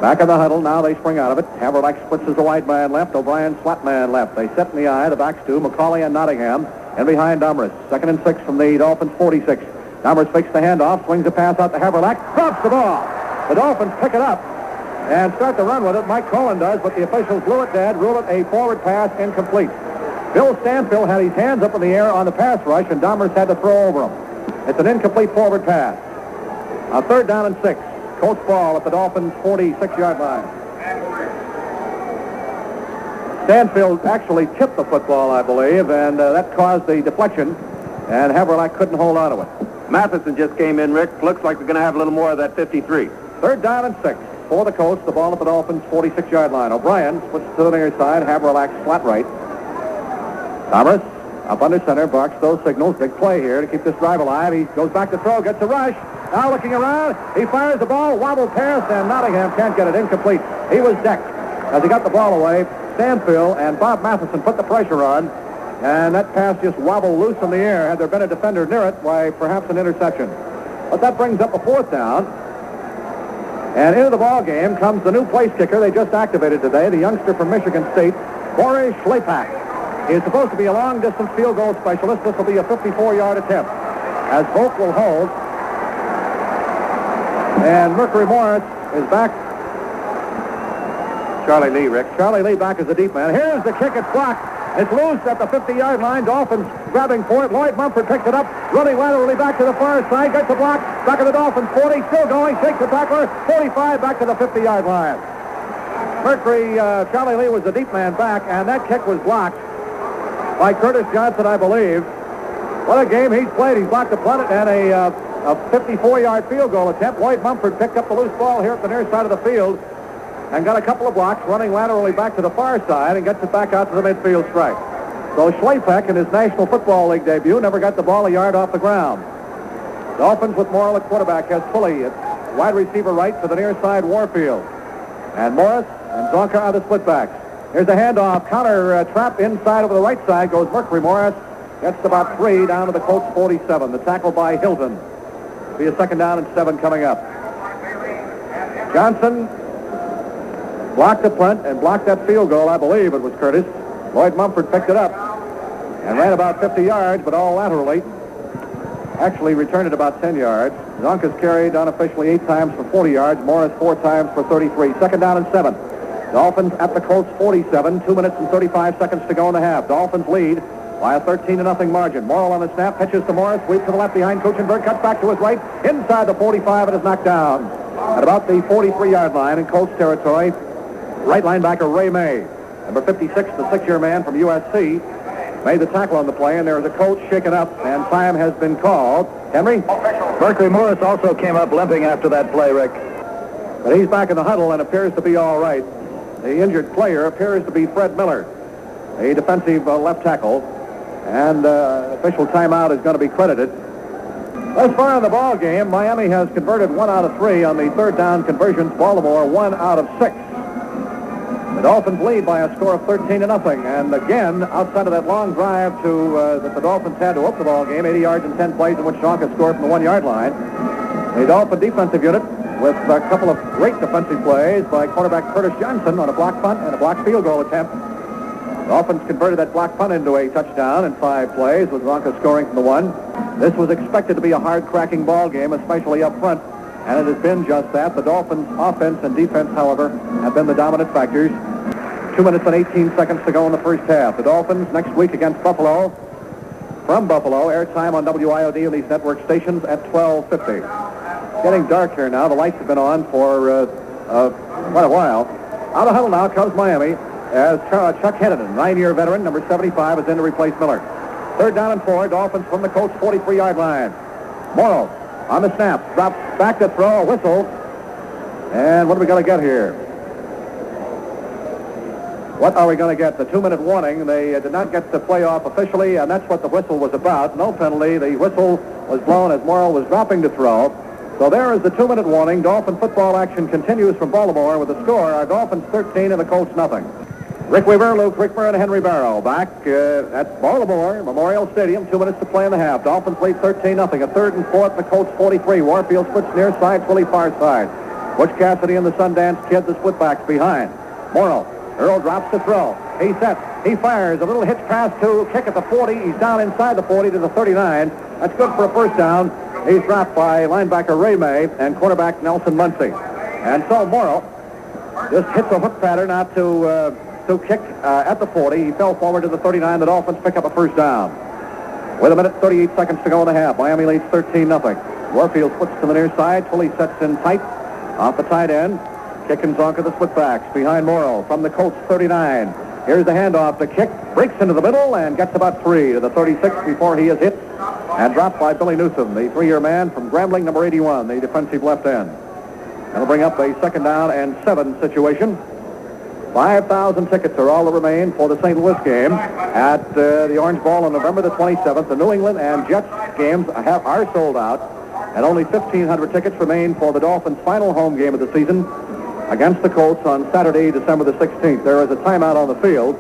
Back in the huddle, now they spring out of it. Haverlack splits as a wide man left, O'Brien slot man left. They set in the eye, the backs do, McCauley and Nottingham, and behind Dahmers. Second and 6 from the Dolphins' 46. Dahmers fakes the handoff, swings a pass out to Haverlack, drops the ball. The Dolphins pick it up and start to run with it. Mike Cullen does, but the officials blew it dead, ruled it a forward pass incomplete. Bill Stanfield had his hands up in the air on the pass rush, and Dahmers had to throw over him. It's an incomplete forward pass. A third down and 6. Colts ball at the Dolphins' 46-yard line. Stanfield actually tipped the football, I believe, and that caused the deflection, and Haverlack couldn't hold on to it. Matheson just came in, Rick. Looks like we're going to have a little more of that 53. Third down and 6 for the Colts. The ball at the Dolphins' 46-yard line. O'Brien splits to the near side. Haverlack flat right. Dahmers up under center, barks those signals. Big play here to keep this drive alive. He goes back to throw, gets a rush. Now looking around, he fires the ball, wobble pass, and Nottingham can't get it incomplete. He was decked as he got the ball away. Stanfield and Bob Matheson put the pressure on, and that pass just wobbled loose in the air. Had there been a defender near it, why, perhaps an interception. But that brings up a fourth down. And into the ball game comes the new place kicker they just activated today, the youngster from Michigan State, Boris Schlapak. He is supposed to be a long-distance field goal specialist. This will be a 54-yard attempt, as Volk will hold. And Mercury Morris is back. Charlie Lee, Rick. Charlie Lee back as the deep man. Here's the kick. It's blocked. It's loose at the 50-yard line. Dolphins grabbing for it. Lloyd Mumford picks it up, running laterally back to the far side. Gets the block. Back of the Dolphins 40. Still going. Shakes the tackler. 45 back to the 50-yard line. Mercury, Charlie Lee was the deep man back, and that kick was blocked by Curtis Johnson, I believe. What a game he's played. He's blocked a punt and a 54-yard field goal attempt. Lloyd Mumford picked up the loose ball here at the near side of the field and got a couple of blocks, running laterally back to the far side and gets it back out to the midfield stripe. So Schlapak, in his National Football League debut, never got the ball a yard off the ground. Dolphins with Morrill at quarterback has Pulley at wide receiver right to the near side Warfield. And Morris and Zonka are the split-backs. Here's a handoff. Counter trap inside over the right side goes Mercury Morris. Gets about 3 down to the Colts 47. The tackle by Hilton. Be a second down and 7 coming up. Johnson blocked the punt and blocked that field goal. I believe it was Curtis. Lloyd Mumford picked it up and ran about 50 yards, but all laterally. Actually returned it about 10 yards. Zonka's carried unofficially 8 times for 40 yards. Morris 4 times for 33. Second down and 7. Dolphins at the Colts 47. 2 minutes and 35 seconds to go in the half. Dolphins lead by a 13-0 margin. Morrill on the snap, pitches to Morris, sweeps to the left behind Kuchenberg, cuts back to his right, inside the 45, and is knocked down at about the 43-yard line in Colts territory. Right linebacker Ray May. Number 56, the 6-year man from USC, made the tackle on the play, and there was a coach shaken up, and time has been called. Henry? Berkeley Morris also came up limping after that play, Rick. But he's back in the huddle and appears to be all right. The injured player appears to be Fred Miller, a defensive left tackle, and official timeout is going to be credited. Thus far in the ball game, Miami has converted 1 out of 3 on the third down conversions. Baltimore 1 out of 6. The Dolphins lead by a score of 13-0. And again, outside of that long drive that the Dolphins had to open the ball game, 80 yards in 10 plays in which Zonka scored from the 1-yard line. The Dolphin defensive unit with a couple of great defensive plays by quarterback Curtis Johnson on a block punt and a block field goal attempt. The Dolphins converted that block punt into a touchdown in 5 plays, with Zonka scoring from the 1. This was expected to be a hard-cracking ball game, especially up front, and it has been just that. The Dolphins' offense and defense, however, have been the dominant factors. 2 minutes and 18 seconds to go in the first half. The Dolphins next week against Buffalo. From Buffalo, airtime on WIOD and these network stations at 12:50. It's getting dark here now. The lights have been on for quite a while. Out of huddle now comes Miami as Chuck Hennigan, 9-year veteran, number 75, is in to replace Miller. 3rd down and 4, Dolphins from the Colts 43-yard line. Morrow on the snap, drops back to throw, a whistle. And what are we going to get here? What are we going to get? The 2-minute warning. They did not get the play off officially, and that's what the whistle was about. No penalty. The whistle was blown as Morrow was dropping to throw. So there is the 2-minute warning. Dolphin football action continues from Baltimore with the score. Our Dolphins 13 and the Colts nothing. Rick Weaver, Luke Rickmer, and Henry Barrow back at Baltimore Memorial Stadium. 2 minutes to play in the half. Dolphins lead 13-0. A 3rd and 4th, the Colts 43. Warfield splits near side, Twilly far side. Butch Cassidy and the Sundance Kid, the split backs behind. Morrow. Earl drops to throw. He sets. He fires. A little hitch pass to kick at the 40. He's down inside the 40 to the 39. That's good for a first down. He's dropped by linebacker Ray May and quarterback Nelson Muncie. And so Morrow just hits a hook pattern out to kick at the 40. He fell forward to the 39. The Dolphins pick up a first down. With 1 minute 38 seconds to go in the half. Miami leads 13-0. Warfield flips to the near side. Twilly sets in tight off the tight end. Kick and Zonka the split backs behind Morrow from the Colts 39. Here's the handoff. The kick breaks into the middle and gets about 3 to the 36 before he is hit and dropped by Billy Newsom, the 3-year man from Grambling, number 81, the defensive left end. That'll bring up a 2nd down and 7 situation. 5,000 tickets are all that remain for the St. Louis game at the Orange Bowl on November the 27th. The New England and Jets games are sold out, and only 1,500 tickets remain for the Dolphins' final home game of the season against the Colts on Saturday, December the 16th. There is a timeout on the field,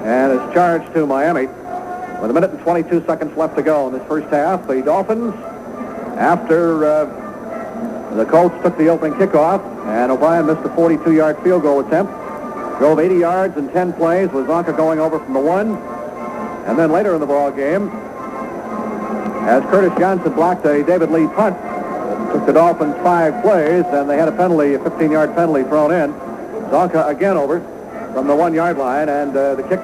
and it's charged to Miami with 1 minute and 22 seconds left to go in this first half. The Dolphins, after the Colts took the opening kickoff, and O'Brien missed a 42-yard field goal attempt, drove 80 yards in 10 plays with Zonka going over from the 1. And then later in the ball game, as Curtis Johnson blocked a David Lee punt, took the Dolphins 5 plays, and they had a penalty, a 15-yard penalty thrown in. Zonka again over from the 1-yard line, and the kick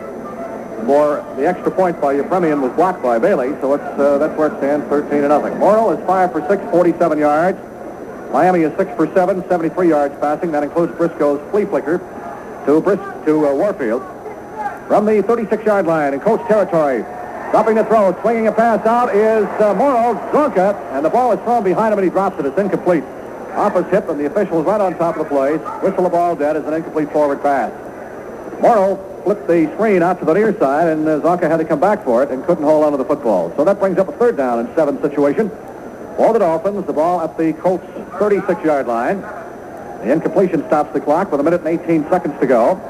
for the extra point by Ephraimian was blocked by Bailey, so that's where it stands, 13-0. Morrow is 5 for 6, 47 yards. Miami is 6 for 7, 73 yards passing. That includes Briscoe's flea flicker to Warfield. From the 36-yard line in Colts territory, dropping the throw, swinging a pass out is Morrow, Zonka, and the ball is thrown behind him, and he drops it. It's incomplete. Off his hip, and the official is right on top of the play. Whistle the ball dead as an incomplete forward pass. Morrow flipped the screen out to the near side, and Zonka had to come back for it and couldn't hold on to the football. So that brings up a 3rd down and 7 situation. For the Dolphins, the ball at the Colts 36-yard line. The incompletion stops the clock with 1 minute and 18 seconds to go.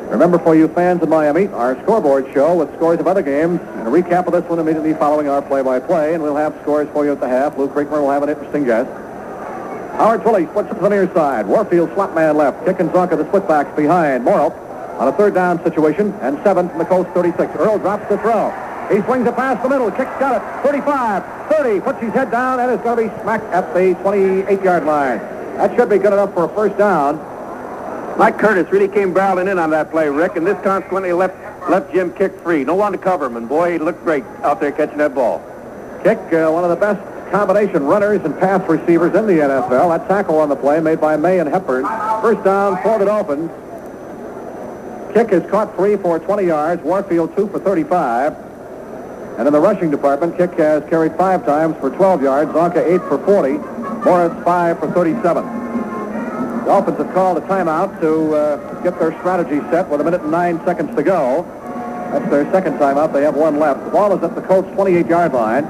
Remember, for you fans in Miami, our scoreboard show with scores of other games and a recap of this one immediately following our play-by-play, and we'll have scores for you at the half. Luke Rickmer will have an interesting guest. Howard Twilly splits to the near side. Warfield slot man left. Kick and Zonka the split backs behind. Morrow on a 3rd down situation, and 7 from the Colts 36. Earl drops the throw. He swings it past the middle. Kick's got it. 35, 30. Puts his head down, and it's going to be smacked at the 28-yard line. That should be good enough for a first down. Mike Curtis really came barreling in on that play, Rick, and this consequently left Jim Kick free. No one to cover him, and boy, he looked great out there catching that ball. Kick, one of the best combination runners and pass receivers in the NFL. That tackle on the play made by May and Hepburn. First down for the Dolphins. Kick is caught 3 for 20 yards. Warfield 2 for 35. And in the rushing department, Kick has carried 5 times for 12 yards. Zonka 8 for 40. Morris 5 for 37. The Dolphins have called a timeout to get their strategy set with 1 minute and 9 seconds to go. That's their second timeout. They have 1 left. The ball is at the Colts' 28-yard line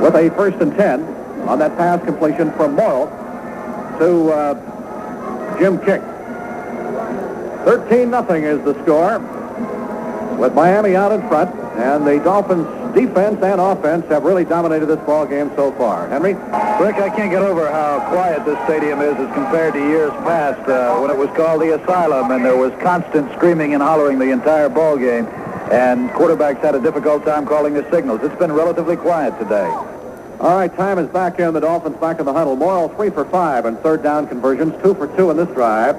with a 1st and 10 on that pass completion from Morrill to Jim Kick. 13-0 is the score with Miami out in front, and the Dolphins' defense and offense have really dominated this ball game so far. Henry? Rick, I can't get over how quiet this stadium is as compared to years past when it was called the Asylum and there was constant screaming and hollering the entire ball game, and quarterbacks had a difficult time calling the signals. It's been relatively quiet today. All right, time is back in. The Dolphins back in the huddle. Morrill 3 for 5 in third down conversions, 2 for 2 in this drive.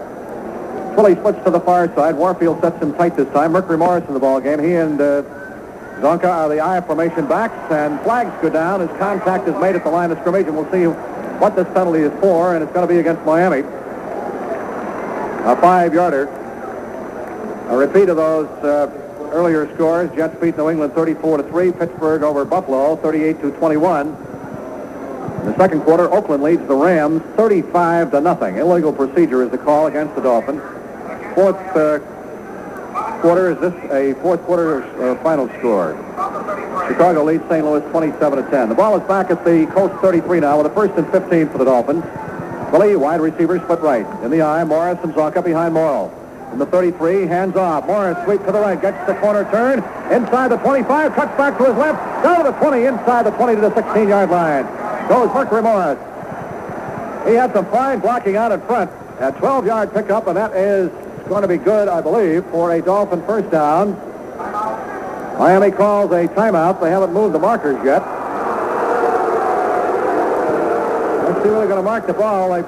Twilley splits to the far side. Warfield sets him tight this time. Mercury Morris in the ball game. He and Zonka are the I formation backs, and flags go down as contact is made at the line of scrimmage, and we'll see what this penalty is for, and it's going to be against Miami. A 5-yarder. A repeat of those earlier scores. Jets beat New England 34-3. Pittsburgh over Buffalo 38-21. In the second quarter, Oakland leads the Rams 35-0. Illegal procedure is the call against the Dolphins. Fourth quarter, is this a fourth quarter or final score? Chicago leads St. Louis 27-10. The ball is back at the Colts 33 now with a 1st and 15 for the Dolphins. Billy, wide receiver, split right. In the eye, Morris and Zonka behind Morrill. In the 33, hands off. Morris sweep to the right, gets the corner turn. Inside the 25, cuts back to his left. Down to the 20, inside the 20 to the 16-yard line. Goes Mercury Morris. He had some fine blocking out in front. A 12-yard pickup, and that is going to be good, I believe, for a Dolphin first down. Miami calls a timeout. They haven't moved the markers yet. Let's see where they're going to mark the ball. They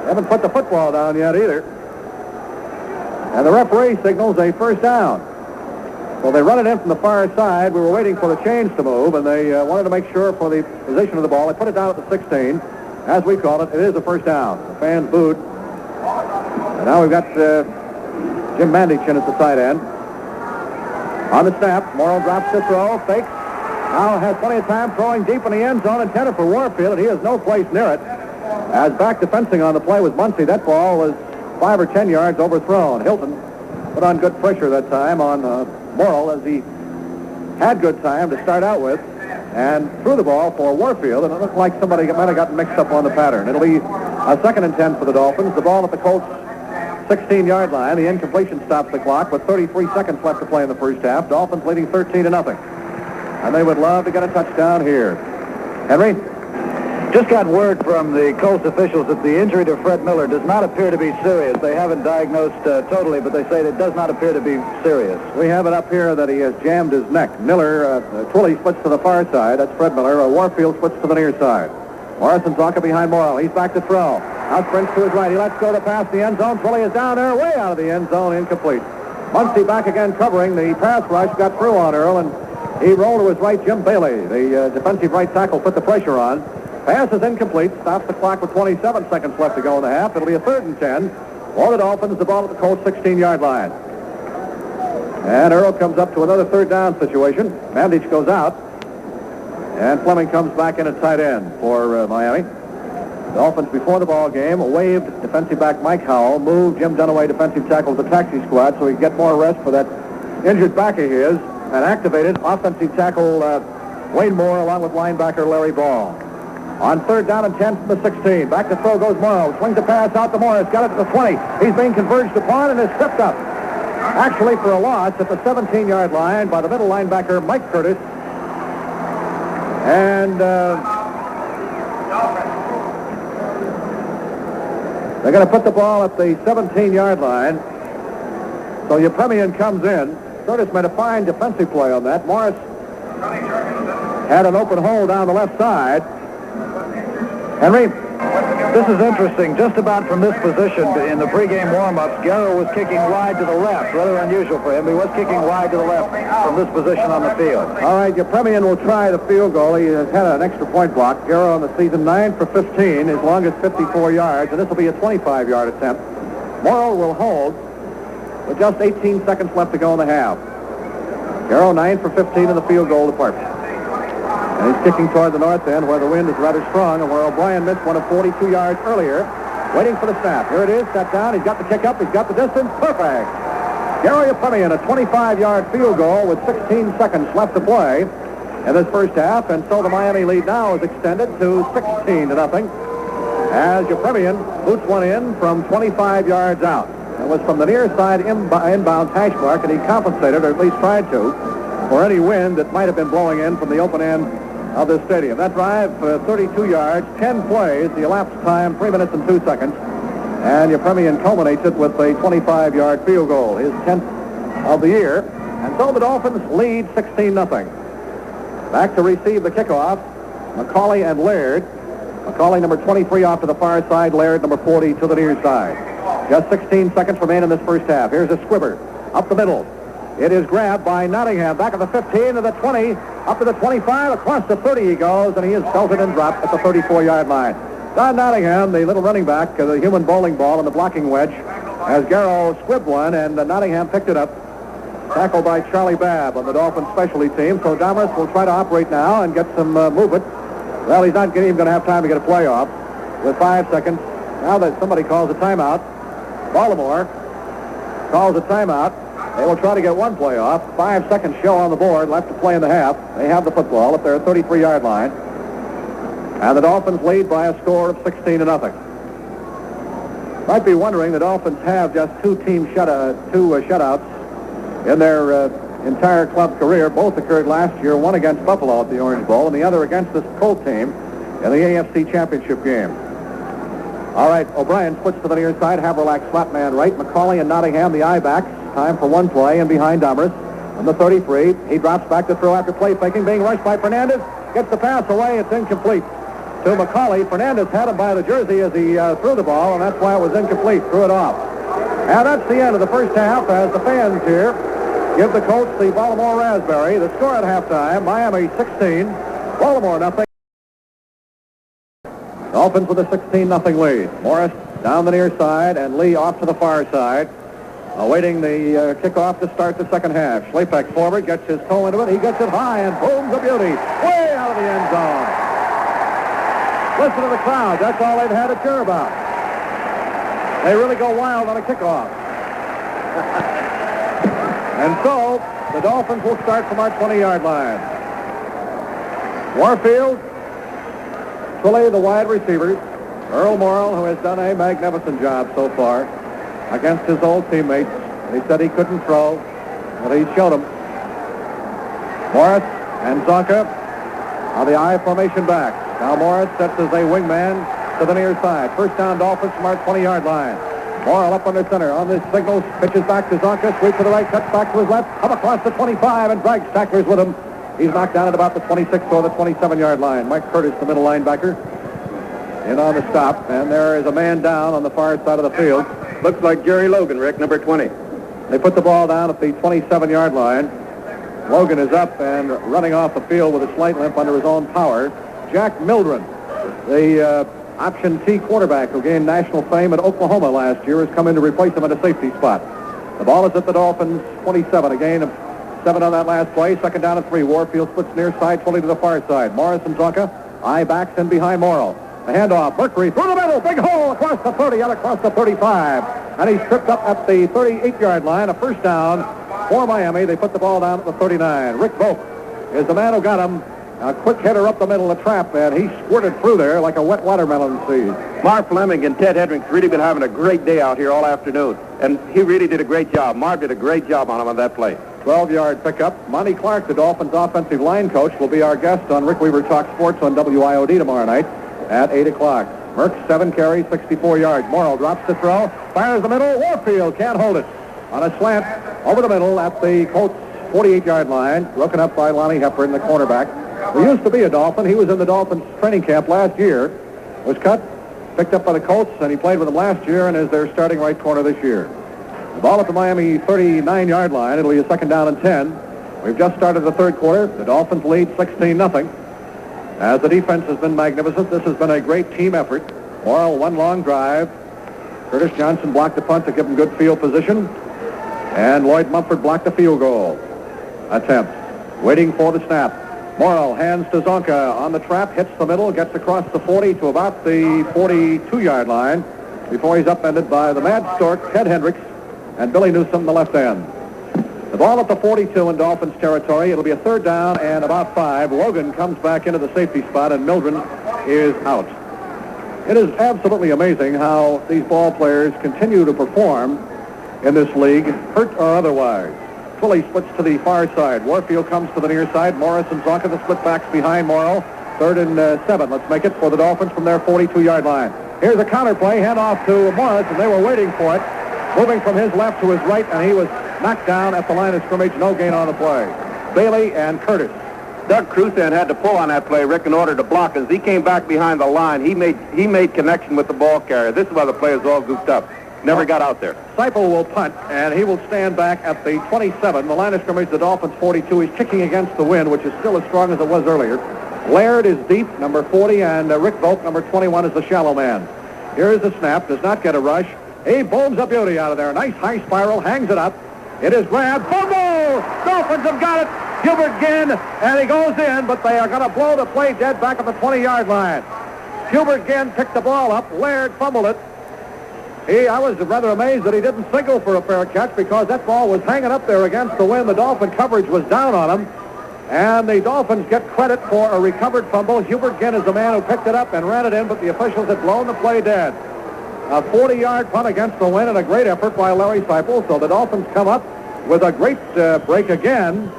haven't put the football down yet either. And the referee signals a first down. Well, they run it in from the far side. We were waiting for the chains to move, and they wanted to make sure for the position of the ball. They put it down at the 16. As we call it, it is a first down. The fans booed. And now we've got Jim Mandich in at the tight end. On the snap, Morrill drops to throw, fakes. Now has plenty of time throwing deep in the end zone, intended for Warfield, and he has no place near it. As back defensing on the play was Muncie, that ball was 5 or 10 yards overthrown. Hilton put on good pressure that time on Morrill, as he had good time to start out with, and threw the ball for Warfield, and it looked like somebody might have gotten mixed up on the pattern. It'll be a 2nd and 10 for the Dolphins. The ball at the Colts 16-yard line. The incompletion stops the clock with 33 seconds left to play in the first half. Dolphins leading 13-0. And they would love to get a touchdown here. Henry? Just got word from the Colts officials that the injury to Fred Miller does not appear to be serious. They haven't diagnosed totally, but they say it does not appear to be serious. We have it up here that he has jammed his neck. Miller, Twilley splits to the far side. That's Fred Miller. Warfield splits to the near side. Morris and Zonka behind Morrill. He's back to throw. Out sprints to his right. He lets go to pass the end zone. Twilley is down there, way out of the end zone, incomplete. Muncie back again covering. The pass rush got through on Earl, and he rolled to his right. Jim Bailey, the defensive right tackle, put the pressure on. Pass is incomplete. Stops the clock with 27 seconds left to go in the half. It'll be a 3rd and 10 for the Dolphins. The ball at the Colts 16-yard line. And Earl comes up to another 3rd down situation. Mandich goes out. And Fleming comes back in at tight end for Miami. Dolphins before the ball game waved defensive back Mike Howell, moved Jim Dunaway, defensive tackle, to the taxi squad so he could get more rest for that injured back of his, and activated offensive tackle Wayne Moore along with linebacker Larry Ball. On 3rd down and 10 from the 16. Back to throw goes Morrow. Swings the pass out to Morris. Got it to the 20. He's being converged upon and is tripped up. Actually for a loss at the 17-yard line by the middle linebacker Mike Curtis. And they're going to put the ball at the 17-yard line. So Yepremian comes in. Curtis made a fine defensive play on that. Morris had an open hole down the left side. Henry? This is interesting. Just about from this position in the pregame warm-ups, Guerrero was kicking wide to the left. Rather unusual for him. He was kicking wide to the left from this position on the field. All right, Yepremian will try the field goal. He has had an extra point block. Guerrero in the season 9 for 15, his longest 54 yards, and this will be a 25-yard attempt. Morrow will hold. with just 18 seconds left to go in the half. Garrow 9 for 15 in the field goal department. And he's kicking toward the north end where the wind is rather strong and where O'Brien missed one of 42 yards earlier. Waiting for the snap. Here it is, set down. He's got the kick up. He's got the distance. Perfect. Gary Yepemian, a 25-yard field goal with 16 seconds left to play in this first half. And so the Miami lead now is extended to 16-0 as Yepemian boots one in from 25 yards out. It was from the near side inbound hash mark, and he compensated, or at least tried to, for any wind that might have been blowing in from the open end of the stadium. That drive, 32 yards, 10 plays, the elapsed time, 3 minutes and 2 seconds. And Yepemian culminates it with a 25-yard field goal, his 10th of the year. And so the Dolphins lead 16-0. Back to receive the kickoff, McCauley and Laird. McCauley, number 23, off to the far side. Laird, number 40, to the near side. Just 16 seconds remain in this first half. Here's a squibber up the middle. It is grabbed by Nottingham, back at the 15 to the 20, up to the 25, across the 30 he goes, and he is belted and dropped at the 34-yard line. Don Nottingham, the little running back, the human bowling ball and the blocking wedge, as Garrow squibbed one, and Nottingham picked it up. Tackled by Charlie Babb on the Dolphins specialty team. So Dahmers will try to operate now and get some movement. Well, he's not even going to have time to get a play off with 5 seconds. Now that somebody calls a timeout, Baltimore calls a timeout. They will try to get one play off. 5 seconds show on the board, left to play in the half. They have the football at their 33-yard line. And the Dolphins lead by a score of 16-0. Might be wondering the Dolphins have just two shutouts in their entire club career. Both occurred last year, one against Buffalo at the Orange Bowl and the other against this Colts team in the AFC Championship game. All right, O'Brien splits to the near side. Haverlack slap man right. McCauley and Nottingham, the I-backs. Time for one play, and behind Dahmers on the 33. He drops back to throw after play faking, being rushed by Fernandez. Gets the pass away. It's incomplete to McCauley. Fernandez had him by the jersey as he threw the ball, and that's why it was incomplete. Threw it off. And that's the end of the first half as the fans here give the Colts the Baltimore Raspberry. The score at halftime, Miami 16, Baltimore nothing. Dolphins with a 16-0 lead. Morris down the near side and Lee off to the far side. Awaiting the kickoff to start the second half. Schlapek forward, gets his toe into it. He gets it high and boom, the beauty. Way out of the end zone. Listen to the crowd. That's all they've had to cheer about. They really go wild on a kickoff. And so, the Dolphins will start from our 20-yard line. Warfield, Twilley, the wide receivers. Earl Morrill, who has done a magnificent job so far against his old teammates. He said he couldn't throw, but he showed them. Morris and Zonka are the I formation backs. Now Morris sets as a wingman to the near side. First down, Dolphins from our 20-yard line. Morrill up under center on this signal, pitches back to Zonka, sweep to the right, cuts back to his left, up across the 25 and drags tacklers with him. He's knocked down at about the 26 or the 27-yard line. Mike Curtis, the middle linebacker, in on the stop, and there is a man down on the far side of the field. Looks like Jerry Logan, Rick, number 20. They put the ball down at the 27-yard line. Logan is up and running off the field with a slight limp under his own power. Jack Mildren, the option T quarterback who gained national fame at Oklahoma last year, has come in to replace him at a safety spot. The ball is at the Dolphins' 27, a gain of 7 on that last play. Second down and 3. Warfield splits near side, fully to the far side. Morris and Zonka, I backs in behind Morrill. The handoff, Mercury through the middle, big hole across the 30, out across the 35. And he's tripped up at the 38-yard line, a first down for Miami. They put the ball down at the 39. Rick Volk is the man who got him. A quick hitter up the middle of the trap, and he squirted through there like a wet watermelon seed. Marv Fleming and Ted Hedrick's really been having a great day out here all afternoon. And he really did a great job. Marv did a great job on him on that play. 12-yard pickup. Monty Clark, the Dolphins' offensive line coach, will be our guest on Rick Weaver Talk Sports on WIOD tomorrow night at 8 o'clock. Merck, 7 carries, 64 yards. Morrill drops the throw, fires the middle. Warfield can't hold it. On a slant over the middle at the Colts' 48-yard line, broken up by Lonnie Hepburn, the cornerback. He used to be a Dolphin. He was in the Dolphins' training camp last year. Was cut, picked up by the Colts, and he played with them last year and is their starting right corner this year. The ball at the Miami 39-yard line. It'll be a second down and 10. We've just started the third quarter. The Dolphins lead 16-0. As the defense has been magnificent, this has been a great team effort. Morrill, one long drive. Curtis Johnson blocked the punt to give him good field position. And Lloyd Mumford blocked the field goal attempt. Waiting for the snap. Morrow hands to Zonka on the trap, hits the middle, gets across the 40 to about the 42-yard line before he's upended by the Mad Stork, Ted Hendricks, and Billy Newsome, the left end. The ball at the 42 in Dolphins territory. It'll be a third down and about 5. Logan comes back into the safety spot, and Mildren is out. It is absolutely amazing how these ball players continue to perform in this league, hurt or otherwise. Twilley splits to the far side. Warfield comes to the near side. Morris and Zonka, the split backs behind Morrow. 3rd and 7. Let's make it for the Dolphins from their 42-yard line. Here's a counter play, hand off to Morris, and they were waiting for it. Moving from his left to his right, and he was knocked down at the line of scrimmage. No gain on the play. Bailey and Curtis. Doug Crusan had to pull on that play, Rick, in order to block. As he came back behind the line, he made connection with the ball carrier. This is why the players all goofed up. Never got out there. Seipel will punt, and he will stand back at the 27. The line of scrimmage, the Dolphins 42. He's kicking against the wind, which is still as strong as it was earlier. Laird is deep, number 40, and Rick Volk, number 21, is the shallow man. Here is the snap. Does not get a rush. He booms a beauty out of there. Nice high spiral, hangs it up. It is grabbed. Fumble! Dolphins have got it. Hubert Ginn, and he goes in, but they are going to blow the play dead back at the 20-yard line. Hubert Ginn picked the ball up. Laird fumbled it. I was rather amazed that he didn't signal for a fair catch because that ball was hanging up there against the wind. The Dolphin coverage was down on him, and the Dolphins get credit for a recovered fumble. Hubert Ginn is the man who picked it up and ran it in, but the officials had blown the play dead. A 40-yard punt against the wind and a great effort by Larry Seipel. So the Dolphins come up with a great break again.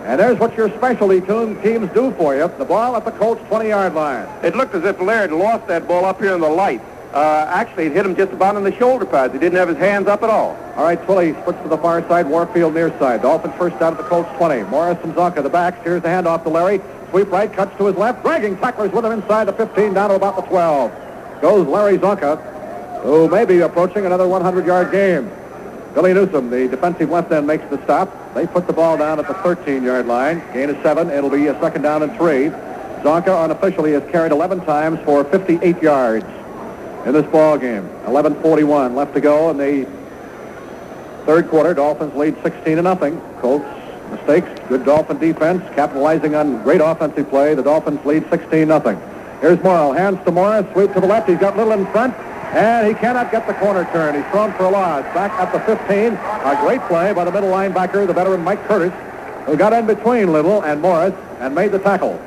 And there's what your specialty teams do for you. The ball at the Colts 20-yard line. It looked as if Laird lost that ball up here in the light. Actually, it hit him just about in the shoulder pads. He didn't have his hands up at all. All right, Twilley splits to the far side, Warfield near side. Dolphins first down at the Colts 20. Morris and Zonka, the backs. Here's the handoff to Larry. Sweep right, cuts to his left. Dragging tacklers with him inside the 15 down to about the 12. Goes Larry Zonka, who may be approaching another 100-yard game. Billy Newsome, the defensive left end, makes the stop. They put the ball down at the 13-yard line. Gain of 7. It'll be a second down and 3. Zonka unofficially has carried 11 times for 58 yards in this ball game. 11:41 left to go in the third quarter. Dolphins lead 16-0. Colts mistakes, good Dolphin defense, capitalizing on great offensive play. The Dolphins lead 16-0. Here's Morrow, hands to Morris, sweep to the left. He's got Little in front, and he cannot get the corner turn. He's thrown for a loss. Back at the 15, a great play by the middle linebacker, the veteran Mike Curtis, who got in between Little and Morris and made the tackle.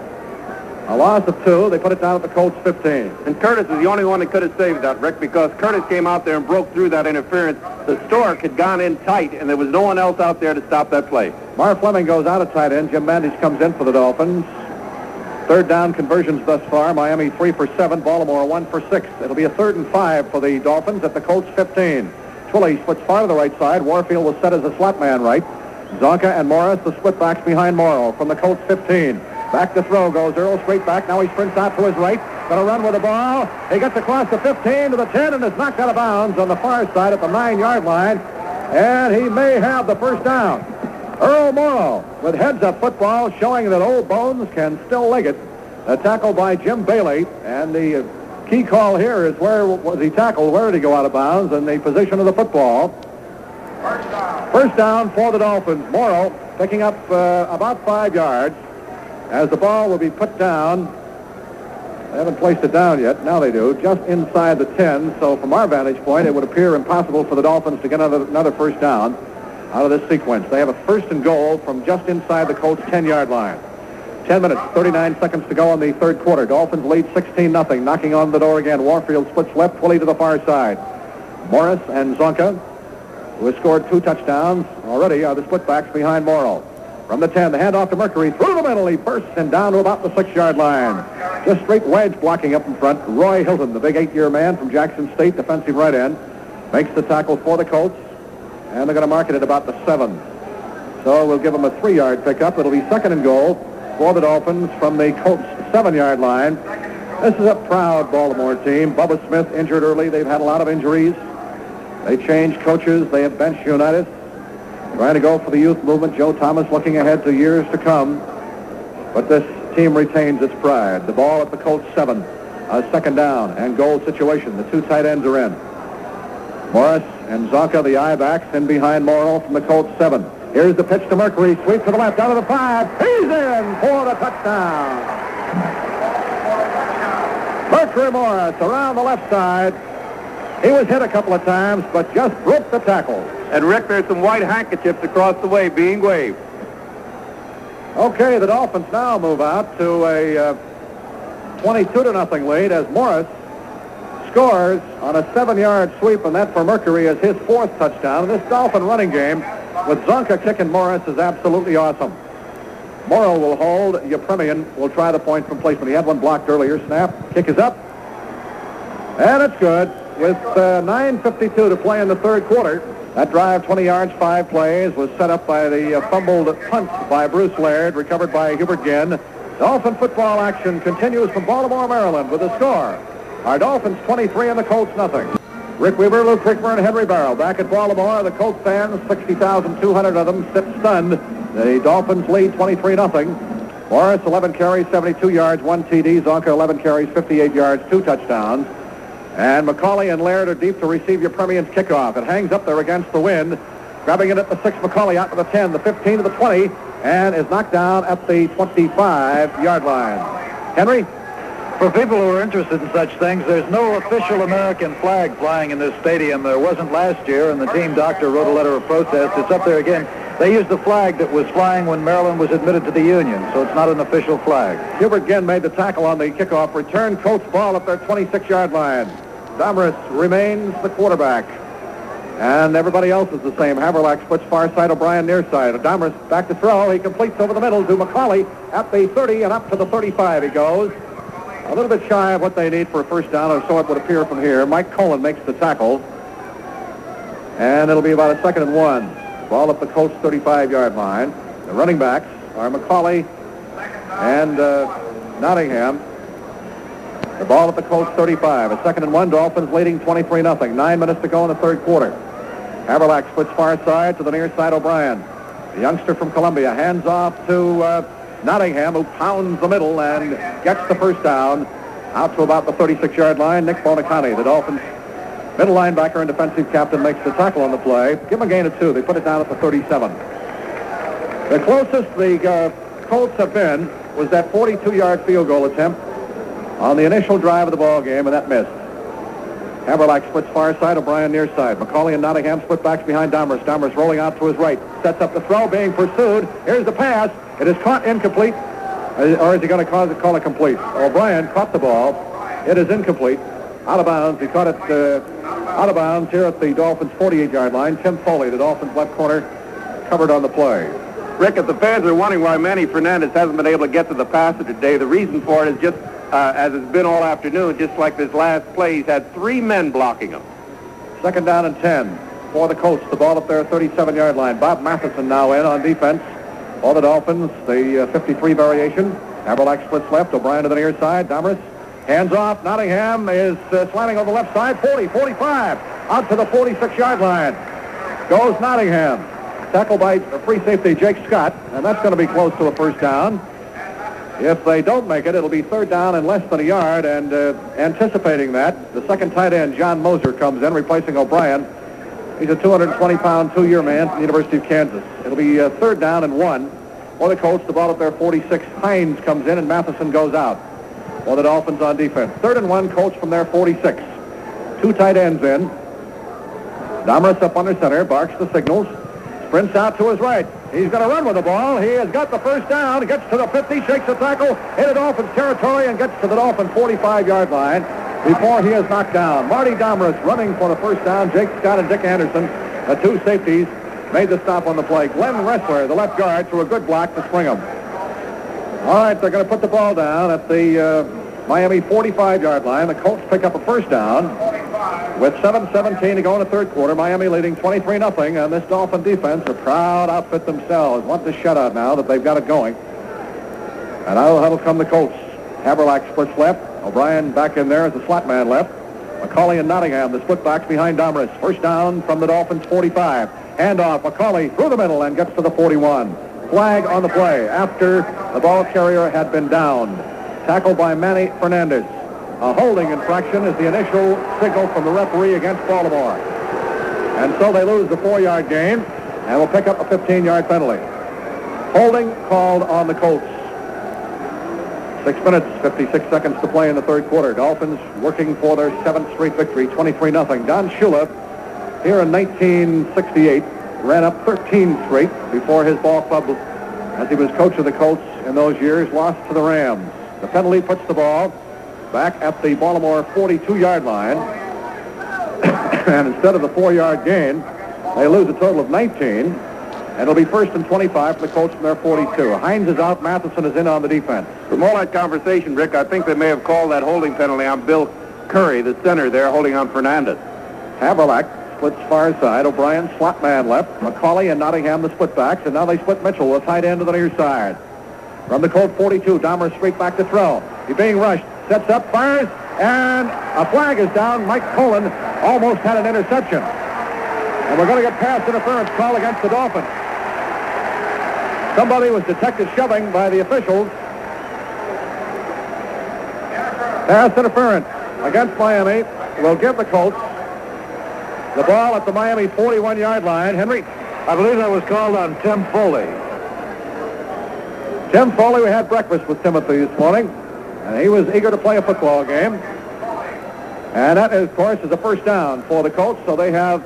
A loss of 2. They put it down at the Colts 15. And Curtis is the only one that could have saved that, Rick, because Curtis came out there and broke through that interference. The Stork had gone in tight, and there was no one else out there to stop that play. Marv Fleming goes out at tight end. Jim Mandich comes in for the Dolphins. Third down conversions thus far. Miami 3 for 7. Baltimore 1 for 6. It'll be a 3rd and 5 for the Dolphins at the Colts 15. Twilley splits far to the right side. Warfield was set as a slot man right. Zonka and Morris, the split backs behind Morrow from the Colts 15. Back to throw goes Earl, straight back. Now he sprints out to his right. Going to run with the ball. He gets across the 15 to the 10 and is knocked out of bounds on the far side at the 9-yard line. And he may have the first down. Earl Morrow with heads-up football showing that Old Bones can still leg it. A tackle by Jim Bailey. And the key call here is where was he tackled? Where did he go out of bounds? And the position of the football. First down for the Dolphins. Morrow picking up about 5 yards. As the ball will be put down, they haven't placed it down yet. Now they do, just inside the 10. So from our vantage point, it would appear impossible for the Dolphins to get another first down out of this sequence. They have a 1st and goal from just inside the Colts 10-yard line. 10 minutes, 39 seconds to go in the third quarter. Dolphins lead 16-0. Knocking on the door again. Warfield splits left, Twilley to the far side. Morris and Zonka, who has scored 2 touchdowns already, are the split backs behind Morrow. From the 10, the handoff to Mercury. Through the middle, he bursts and down to about the 6-yard line. Just straight wedge blocking up in front. Roy Hilton, the big 8-year man from Jackson State, defensive right end, makes the tackle for the Colts. And they're going to mark it at about the 7. So we'll give them a 3-yard pickup. It'll be 2nd and goal for the Dolphins from the Colts 7-yard line. This is a proud Baltimore team. Bubba Smith injured early. They've had a lot of injuries. They changed coaches. They have benched Unitas. Trying to go for the youth movement. Joe Thomas looking ahead to years to come. But this team retains its pride. The ball at the Colts 7. A 2nd down and goal situation. The 2 tight ends are in. Morris and Zonka, the I-backs, in behind Morrow from the Colts 7. Here's the pitch to Mercury. Sweep to the left, out of the 5. He's in for the touchdown. Mercury Morris around the left side. He was hit a couple of times, but just broke the tackle. And, Rick, there's some white handkerchiefs across the way being waved. Okay, the Dolphins now move out to a 22-0 lead as Morris scores on a 7-yard sweep, and that for Mercury is his 4th touchdown. And this Dolphin running game with Zonka kicking Morris is absolutely awesome. Morrow will hold. Yepremian will try the point from placement. He had one blocked earlier. Snap. Kick is up. And it's good. With 9:52 to play in the third quarter. That drive, 20 yards, 5 plays, was set up by the fumbled punt by Bruce Laird, recovered by Hubert Ginn. Dolphin football action continues from Baltimore, Maryland, with a score. Our Dolphins 23 and the Colts nothing. Rick Weaver, Lou Crickmer, and Henry Barrow back at Baltimore. The Colts fans, 60,200 of them, sit stunned. The Dolphins lead 23-0. Morris, 11 carries, 72 yards, 1 TD. Zonka, 11 carries, 58 yards, 2 touchdowns. And McCauley and Laird are deep to receive Yepremian's kickoff. It hangs up there against the wind. Grabbing it at the 6, McCauley out to the 10, the 15 to the 20, and is knocked down at the 25-yard line. Henry? For people who are interested in such things, there's no official American flag flying in this stadium. There wasn't last year, and the team doctor wrote a letter of protest. It's up there again. They used the flag that was flying when Maryland was admitted to the Union, so it's not an official flag. Hubert Ginn made the tackle on the kickoff return. Colts ball at their 26-yard line. Domrus remains the quarterback. And everybody else is the same. Haverlack splits far side, O'Brien near side. Domrus back to throw. He completes over the middle to McCauley at the 30 and up to the 35 he goes. A little bit shy of what they need for a first down, or so it would appear from here. Mike Cullen makes the tackle. And it'll be about a 2nd and 1. Ball up the Colts 35-yard line. The running backs are McCauley and Nottingham. The ball at the Colts 35. A 2nd and 1. Dolphins leading 23-0. 9 minutes to go in the third quarter. Haverlack splits far side to the near side, O'Brien. The youngster from Columbia hands off to Nottingham, who pounds the middle and gets the first down out to about the 36-yard line. Nick Bonacani, the Dolphins' middle linebacker and defensive captain, makes the tackle on the play. Give him a gain of 2. They put it down at the 37. The closest the Colts have been was that 42-yard field goal attempt on the initial drive of the ball game, and that missed. Haverlack splits far side, O'Brien near side. McCauley and Nottingham split backs behind Domrus. Domrus rolling out to his right. Sets up the throw, being pursued. Here's the pass. It is caught incomplete. Or is he going to call it complete? O'Brien caught the ball. It is incomplete. Out of bounds. He caught it out of bounds here at the Dolphins' 48-yard line. Tim Foley, the Dolphins' left corner, covered on the play. Rick, if the fans are wondering why Manny Fernandez hasn't been able to get to the passer today, the reason for it is just, as it's been all afternoon, just like this last play, he's had 3 men blocking him. 2nd down and 10 for the Colts. The ball up there, 37-yard line. Bob Matheson now in on defense. For the Dolphins, the 53 variation. Haverlack splits left. O'Brien to the near side. Domrus hands off. Nottingham is slanting on the left side. 40, 45. Out to the 46-yard line. Goes Nottingham. Tackled by free safety Jake Scott. And that's going to be close to a first down. If they don't make it, it'll be 3rd down and less than a yard. And anticipating that, the second tight end, John Moser, comes in, replacing O'Brien. He's a 220-pound, 2-year man from the University of Kansas. It'll be 3rd down and 1 for the Colts. The ball up there, 46. Hines comes in, and Matheson goes out for the Dolphins on defense. 3rd and 1, Colts from their 46. 2 tight ends in. Domrus up under center, barks the signals. Sprints out to his right. He's going to run with the ball. He has got the first down. He gets to the 50, shakes the tackle into Dolphins territory, and gets to the Dolphins' 45-yard line before he is knocked down. Marty Domrus running for the first down. Jake Scott and Dick Anderson, the 2 safeties, made the stop on the play. Glenn Ressler, the left guard, threw a good block to spring him. All right, they're going to put the ball down at the Miami 45-yard line. The Colts pick up a first down with 7:17 to go in the third quarter. Miami leading 23-0, and this Dolphin defense, a proud outfit themselves, want this shutout now that they've got it going. And that'll come the Colts. Haverlack splits left. O'Brien back in there as the slot man left. McCauley and Nottingham, the split backs behind Domrus. First down from the Dolphins' 45. Handoff, McCauley through the middle and gets to the 41. Flag on the play after the ball carrier had been downed. Tackled by Manny Fernandez. A holding infraction is the initial signal from the referee against Baltimore. And so they lose the 4-yard gain and will pick up a 15-yard penalty. Holding called on the Colts. 6 minutes, 56 seconds to play in the third quarter. Dolphins working for their 7th straight victory, 23-0. Don Shula, here in 1968, ran up 13 straight before his ball club, as he was coach of the Colts in those years, lost to the Rams. The penalty puts the ball back at the Baltimore 42-yard line. And instead of the 4-yard gain, they lose a total of 19. And it'll be 1st and 25 for the Colts from their 42. Hines is out. Matheson is in on the defense. From all that conversation, Rick, I think they may have called that holding penalty on Bill Curry, the center there, holding on Fernandez. Haverlack splits far side. O'Brien, slot man left. McCauley and Nottingham, the split backs. And now they split Mitchell, the tight end to the near side. From the Colt 42, Dahmer straight back to throw. He's being rushed. Sets up, fires, and a flag is down. Mike Colin almost had an interception. And we're going to get pass interference call against the Dolphins. Somebody was detected shoving by the officials. Pass interference against Miami will give the Colts the ball at the Miami 41-yard line. Henry? I believe that was called on Tim Foley. Tim Foley, we had breakfast with Timothy this morning, and he was eager to play a football game. And that, of course, is a first down for the Colts, so they have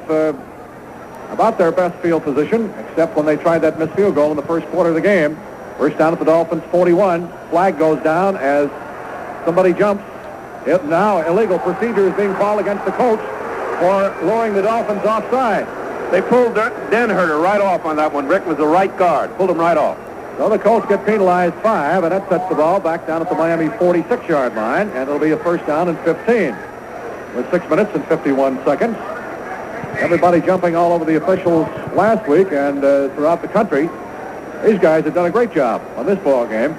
about their best field position, except when they tried that missed field goal in the first quarter of the game. First down at the Dolphins 41. Flag goes down as somebody jumps. Now illegal procedure is being called against the Colts for luring the Dolphins offside. They pulled Denherter right off on that one. Rick was the right guard. Pulled him right off. So the Colts get penalized 5, and that sets the ball back down at the Miami 46-yard line, and it'll be a first down and 15 with 6 minutes and 51 seconds. Everybody jumping all over the officials last week and throughout the country. These guys have done a great job on this ball game.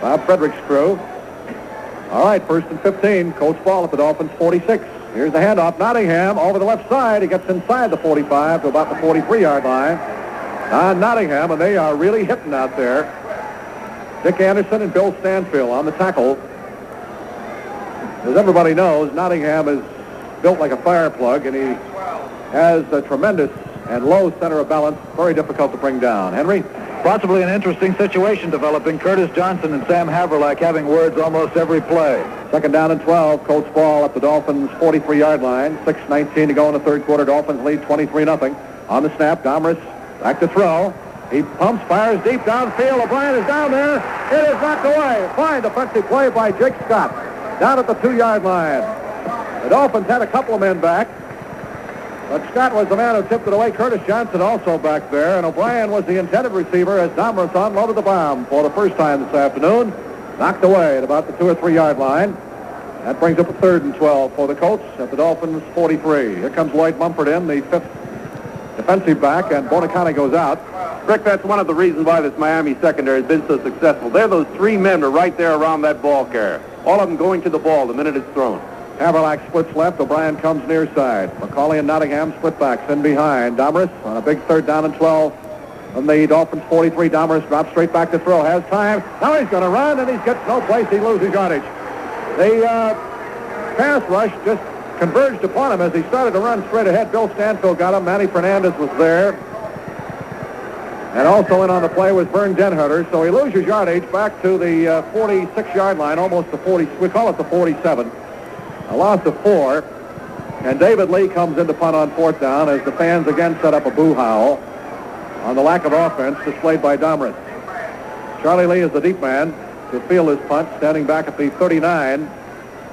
Bob Frederick's crew. All right, 1st and 15. Colts ball at the Dolphins 46. Here's the handoff. Nottingham over the left side. He gets inside the 45 to about the 43-yard line. Nottingham, and they are really hitting out there. Dick Anderson and Bill Stanfield on the tackle. As everybody knows, Nottingham is built like a fire plug, and he has a tremendous and low center of balance, very difficult to bring down. Henry? Possibly an interesting situation developing. Curtis Johnson and Sam Haverlack having words almost every play. 2nd down and 12. Colts ball at the Dolphins' 43-yard line. 6:19 to go in the third quarter. Dolphins lead 23-0. On the snap, Domrus back to throw. He pumps, fires deep downfield. O'Brien is down there. It is knocked away. Fine defensive play by Jake Scott. Down at the 2-yard line. The Dolphins had a couple of men back, but Scott was the man who tipped it away. Curtis Johnson also back there, and O'Brien was the intended receiver as Domrus unloaded the bomb for the first time this afternoon. Knocked away at about the 2 or 3 yard line. That brings up a 3rd and 12 for the Colts at the Dolphins 43. Here comes Lloyd Mumford in, the 5th defensive back, and Bonacane goes out. Rick, that's one of the reasons why this Miami secondary has been so successful. They're those 3 men are right there around that ball carrier. All of them going to the ball the minute it's thrown. Haverlack splits left. O'Brien comes near side. McCauley and Nottingham split backs in behind. Domrus on a big 3rd down and 12 from the Dolphins 43. Domrus drops straight back to throw. Has time. Now he's going to run, and he gets no place. He loses yardage. The pass rush just converged upon him as he started to run straight ahead. Bill Stanfield got him. Manny Fernandez was there. And also in on the play was Vern Denherter. So he loses yardage back to the 46-yard line, almost the 40. We call it the 47. A loss of 4. And David Lee comes in to punt on 4th down as the fans again set up a boo howl on the lack of offense displayed by Domrus. Charlie Lee is the deep man to field his punt. Standing back at the 39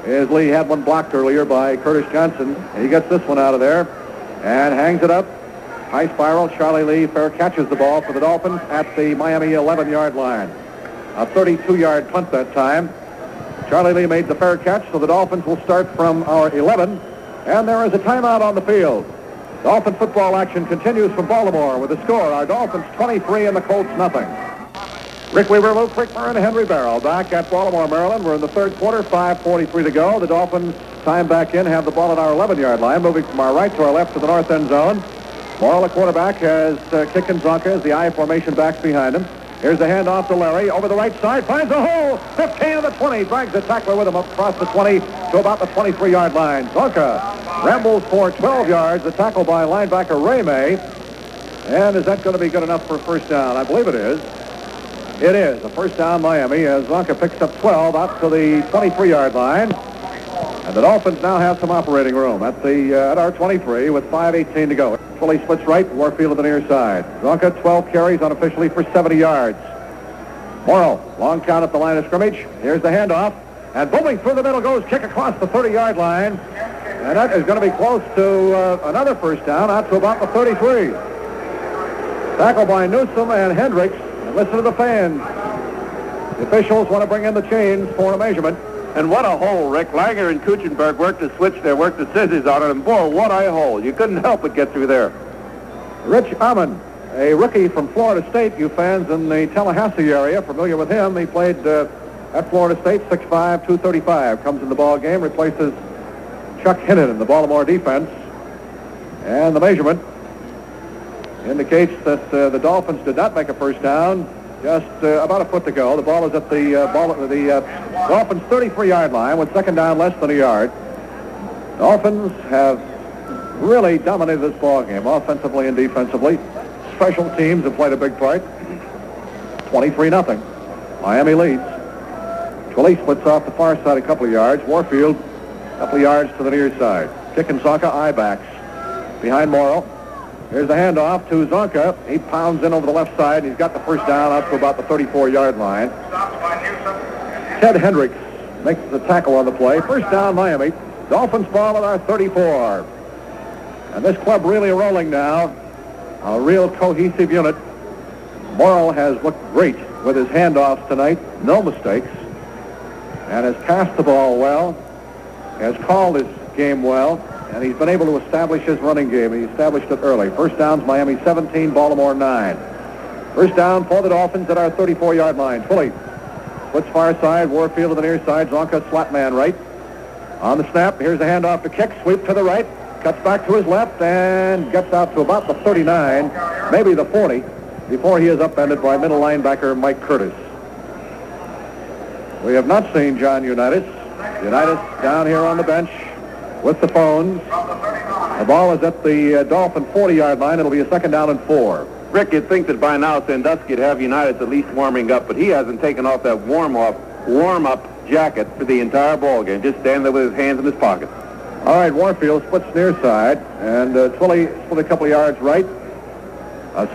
is Lee. Had one blocked earlier by Curtis Johnson. He gets this one out of there and hangs it up. High spiral. Charlie Lee fair catches the ball for the Dolphins at the Miami 11-yard line. A 32-yard punt that time. Charlie Lee made the fair catch, so the Dolphins will start from our 11. And there is a timeout on the field. Dolphin football action continues from Baltimore with the score. Our Dolphins 23 and the Colts nothing. Rick Weaver, Lou Crickmer, and Henry Barrow back at Baltimore, Maryland. We're in the third quarter, 5:43 to go. The Dolphins time back in, have the ball at our 11-yard line, moving from our right to our left to the north end zone. Morrill, the quarterback, has Kick-Zonka as the I formation backs behind him. Here's the handoff to Larry. Over the right side, finds a hole. 15 of the 20. Drags the tackler with him up across the 20 to about the 23-yard line. Zonka Rambles for 12 yards. The tackle by linebacker Ray May. And is that going to be good enough for a first down? I believe it is. It is. A first down, Miami, as Zonka picks up 12 out to the 23-yard line. And the Dolphins now have some operating room at our 23 with 5:18 to go. Fully splits right, Warfield to the near side. Zonka, 12 carries unofficially for 70 yards. Morrow, long count at the line of scrimmage. Here's the handoff. And booming through the middle goes kick across the 30-yard line. And that is going to be close to another first down out to about the 33. Tackle by Newsom and Hendricks. And listen to the fans. The officials want to bring in the chains for a measurement. And what a hole, Rick. Langer and Kuchenberg worked the switch there, worked the scissors on it, and boy, what a hole. You couldn't help but get through there. Rich Amon, a rookie from Florida State. You fans in the Tallahassee area familiar with him. He played at Florida State, 6'5", 235. Comes in the ball game, replaces Chuck Hinnon in the Baltimore defense. And the measurement indicates that the Dolphins did not make a first down. Just about a foot to go. The ball is at the Dolphins' 33-yard line with second down less than a yard. Dolphins have really dominated this ball game, offensively and defensively. Special teams have played a big part. 23-0. Miami leads. Twilley splits off the far side a couple of yards. Warfield, a couple of yards to the near side. Kick-and-Zonka eye backs. Behind Morrow. Here's the handoff to Zonka. He pounds in over the left side, and he's got the first down out to about the 34-yard line. Ted Hendricks makes the tackle on the play. First down, Miami. Dolphins ball at our 34. And this club really rolling now. A real cohesive unit. Morrow has looked great with his handoffs tonight. No mistakes. And has passed the ball well. Has called his game well. And he's been able to establish his running game. He established it early. First downs, Miami 17, Baltimore 9. First down for the Dolphins at our 34-yard line. Fully splits far side, Warfield to the near side. Zonka slot man right. On the snap, here's the handoff to Kick. Sweep to the right. Cuts back to his left and gets out to about the 39, maybe the 40, before he is upended by middle linebacker Mike Curtis. We have not seen John Unitas. Unitas down here on the bench with the phones. The ball is at the Dolphin 40-yard line. It'll be a second down and 4. Rick, you'd think that by now Sandusky'd have United at least warming up, but he hasn't taken off that warm-up jacket for the entire ball game. Just standing there with his hands in his pockets. All right, Warfield splits near side, and Twilley split a couple of yards right.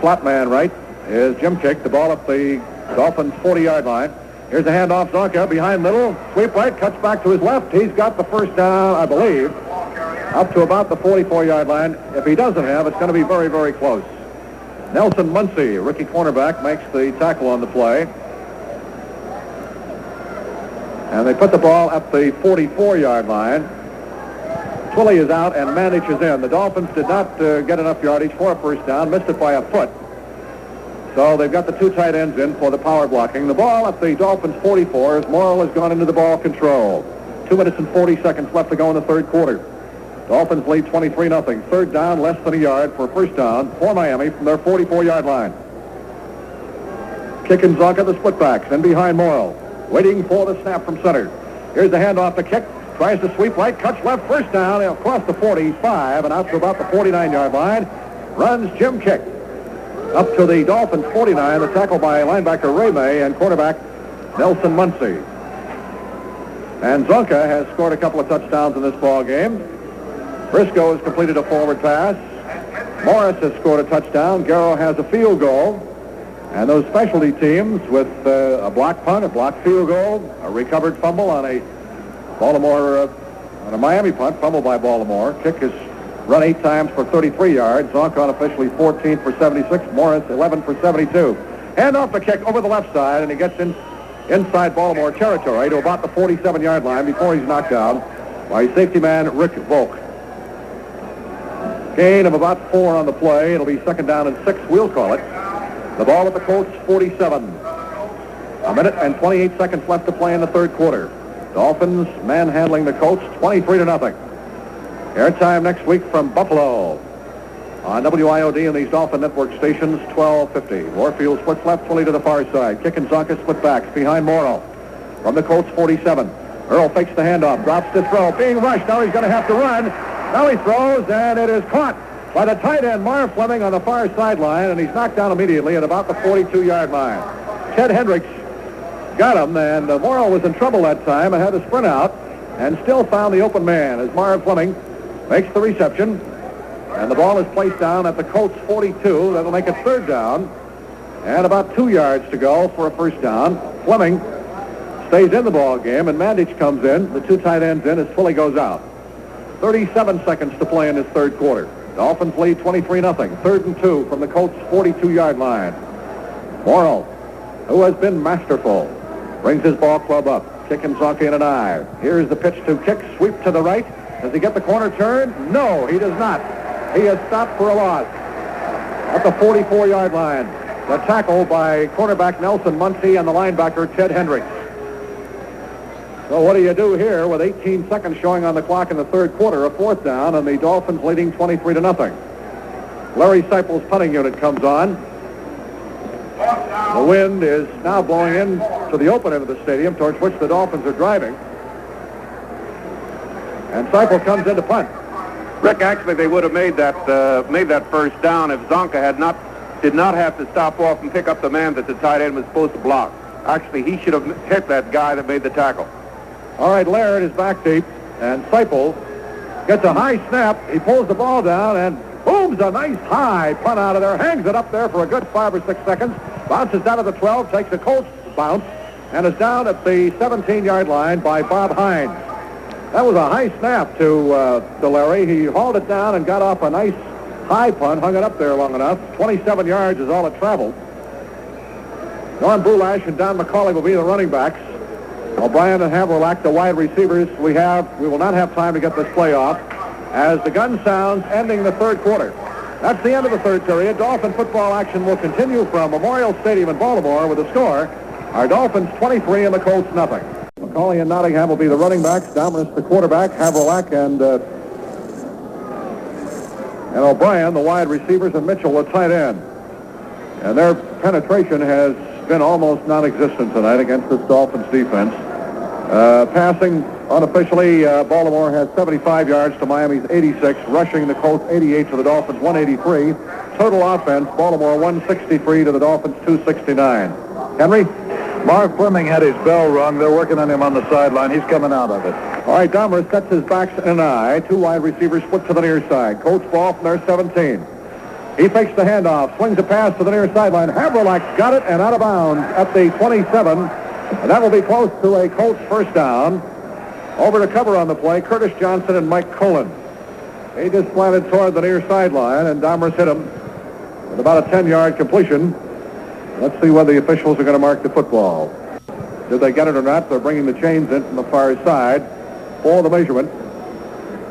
Slot man right is Jim Kick. The ball at the Dolphins 40-yard line. Here's the handoff, Zonka behind middle. Sweep right, cuts back to his left. He's got the first down, I believe, up to about the 44-yard line. If he doesn't have, it's going to be very, very close. Nelson Muncie, rookie cornerback, makes the tackle on the play. And they put the ball at the 44-yard line. Twilley is out and manages in. The Dolphins did not get enough yardage for a first down, missed it by a foot. So they've got the two tight ends in for the power blocking. The ball at the Dolphins 44 as Morrill has gone into the ball control. 2 minutes and 40 seconds left to go in the third quarter. Dolphins lead 23-0. Third down, less than a yard for a first down for Miami from their 44-yard line. Kick and Zonka, the splitbacks, and behind Morrill, waiting for the snap from center. Here's the handoff to Kick. Tries to sweep right, cuts left, first down across the 45 and out to about the 49-yard line. Runs Jim Kick. Up to the Dolphins 49, the tackle by linebacker Ray May and quarterback Nelson Muncie. And Zonka has scored a couple of touchdowns in this ball game. Briscoe has completed a forward pass. Morris has scored a touchdown. Garrow has a field goal. And those specialty teams with a block punt, a block field goal, a recovered fumble on a Miami punt, fumbled by Baltimore. Kick is run 8 times for 33 yards. Zonka unofficially 14 for 76. Morris 11 for 72. Hand off the Kick over the left side, and he gets inside Baltimore territory to about the 47-yard line before he's knocked down by safety man Rick Volk. Gain of about 4 on the play. It'll be second down and 6, we'll call it. The ball at the Colts 47. A minute and 28 seconds left to play in the third quarter. Dolphins manhandling the Colts 23-0. Airtime next week from Buffalo on WIOD and these Dolphin Network stations, 1250. Warfield splits left, fully to the far side. Kick and Zonka split backs behind Morrill. From the Colts 47. Earl fakes the handoff, drops to throw, being rushed. Now he's going to have to run. Now he throws, and it is caught by the tight end, Marv Fleming, on the far sideline, and he's knocked down immediately at about the 42-yard line. Ted Hendricks got him, and Morrow was in trouble that time and had to sprint out and still found the open man as Marv Fleming makes the reception, and the ball is placed down at the Colts 42. That'll make it third down, and about 2 yards to go for a first down. Fleming stays in the ball game, and Mandich comes in. The two tight ends in as Twilly goes out. 37 seconds to play in this third quarter. Dolphins lead 23-0. 3rd and 2 from the Colts 42-yard line. Morrow, who has been masterful, brings his ball club up. Kick and Zonka in an eye. Here's the pitch to Kick. Sweep to the right. Does he get the corner turn? No, he does not. He is stopped for a loss at the 44-yard line. The tackle by cornerback Nelson Muncie and the linebacker Ted Hendricks. So what do you do here with 18 seconds showing on the clock in the third quarter? A fourth down, and the Dolphins leading 23-0. Larry Seipel's punting unit comes on. The wind is now blowing in to the open end of the stadium, towards which the Dolphins are driving. And Seipel comes in to punt. Rick, actually, they would have made that first down if Zonka did not have to stop off and pick up the man that the tight end was supposed to block. Actually, he should have hit that guy that made the tackle. All right, Laird is back deep, and Seipel gets a high snap. He pulls the ball down and booms a nice high punt out of there, hangs it up there for a good 5 or 6 seconds, bounces down to the 12, takes a Colts bounce, and is down at the 17-yard line by Bob Hines. That was a high snap to Larry. He hauled it down and got off a nice high punt, hung it up there long enough. 27 yards is all it traveled. Norm Brulash and Don McCauley will be the running backs. O'Brien and Haverlack, the wide receivers. We will not have time to get this play off as the gun sounds, ending the third quarter. That's the end of the third period. Dolphin football action will continue from Memorial Stadium in Baltimore with a score. Our Dolphins 23 and the Colts nothing. McCauley and Nottingham will be the running backs. Dominus the quarterback. Haverlack and O'Brien the wide receivers, and Mitchell the tight end. And their penetration has been almost non-existent tonight against this Dolphins defense. Passing unofficially, Baltimore has 75 yards to Miami's 86. Rushing, the Colts 88 to the Dolphins 183. Total offense, Baltimore 163 to the Dolphins 269. Henry? Marv Fleming had his bell rung. They're working on him on the sideline. He's coming out of it. All right, Dahmer sets his backs in an eye. Two wide receivers split to the near side. Colts ball from their 17. He fakes the handoff, swings a pass to the near sideline. Haverlack got it and out of bounds at the 27. And that will be close to a Colts first down. Over to cover on the play, Curtis Johnson and Mike Colon. He just slanted toward the near sideline, and Dahmer's hit him with about a 10-yard completion. Let's see whether the officials are going to mark the football. Did they get it or not? They're bringing the chains in from the far side for the measurement.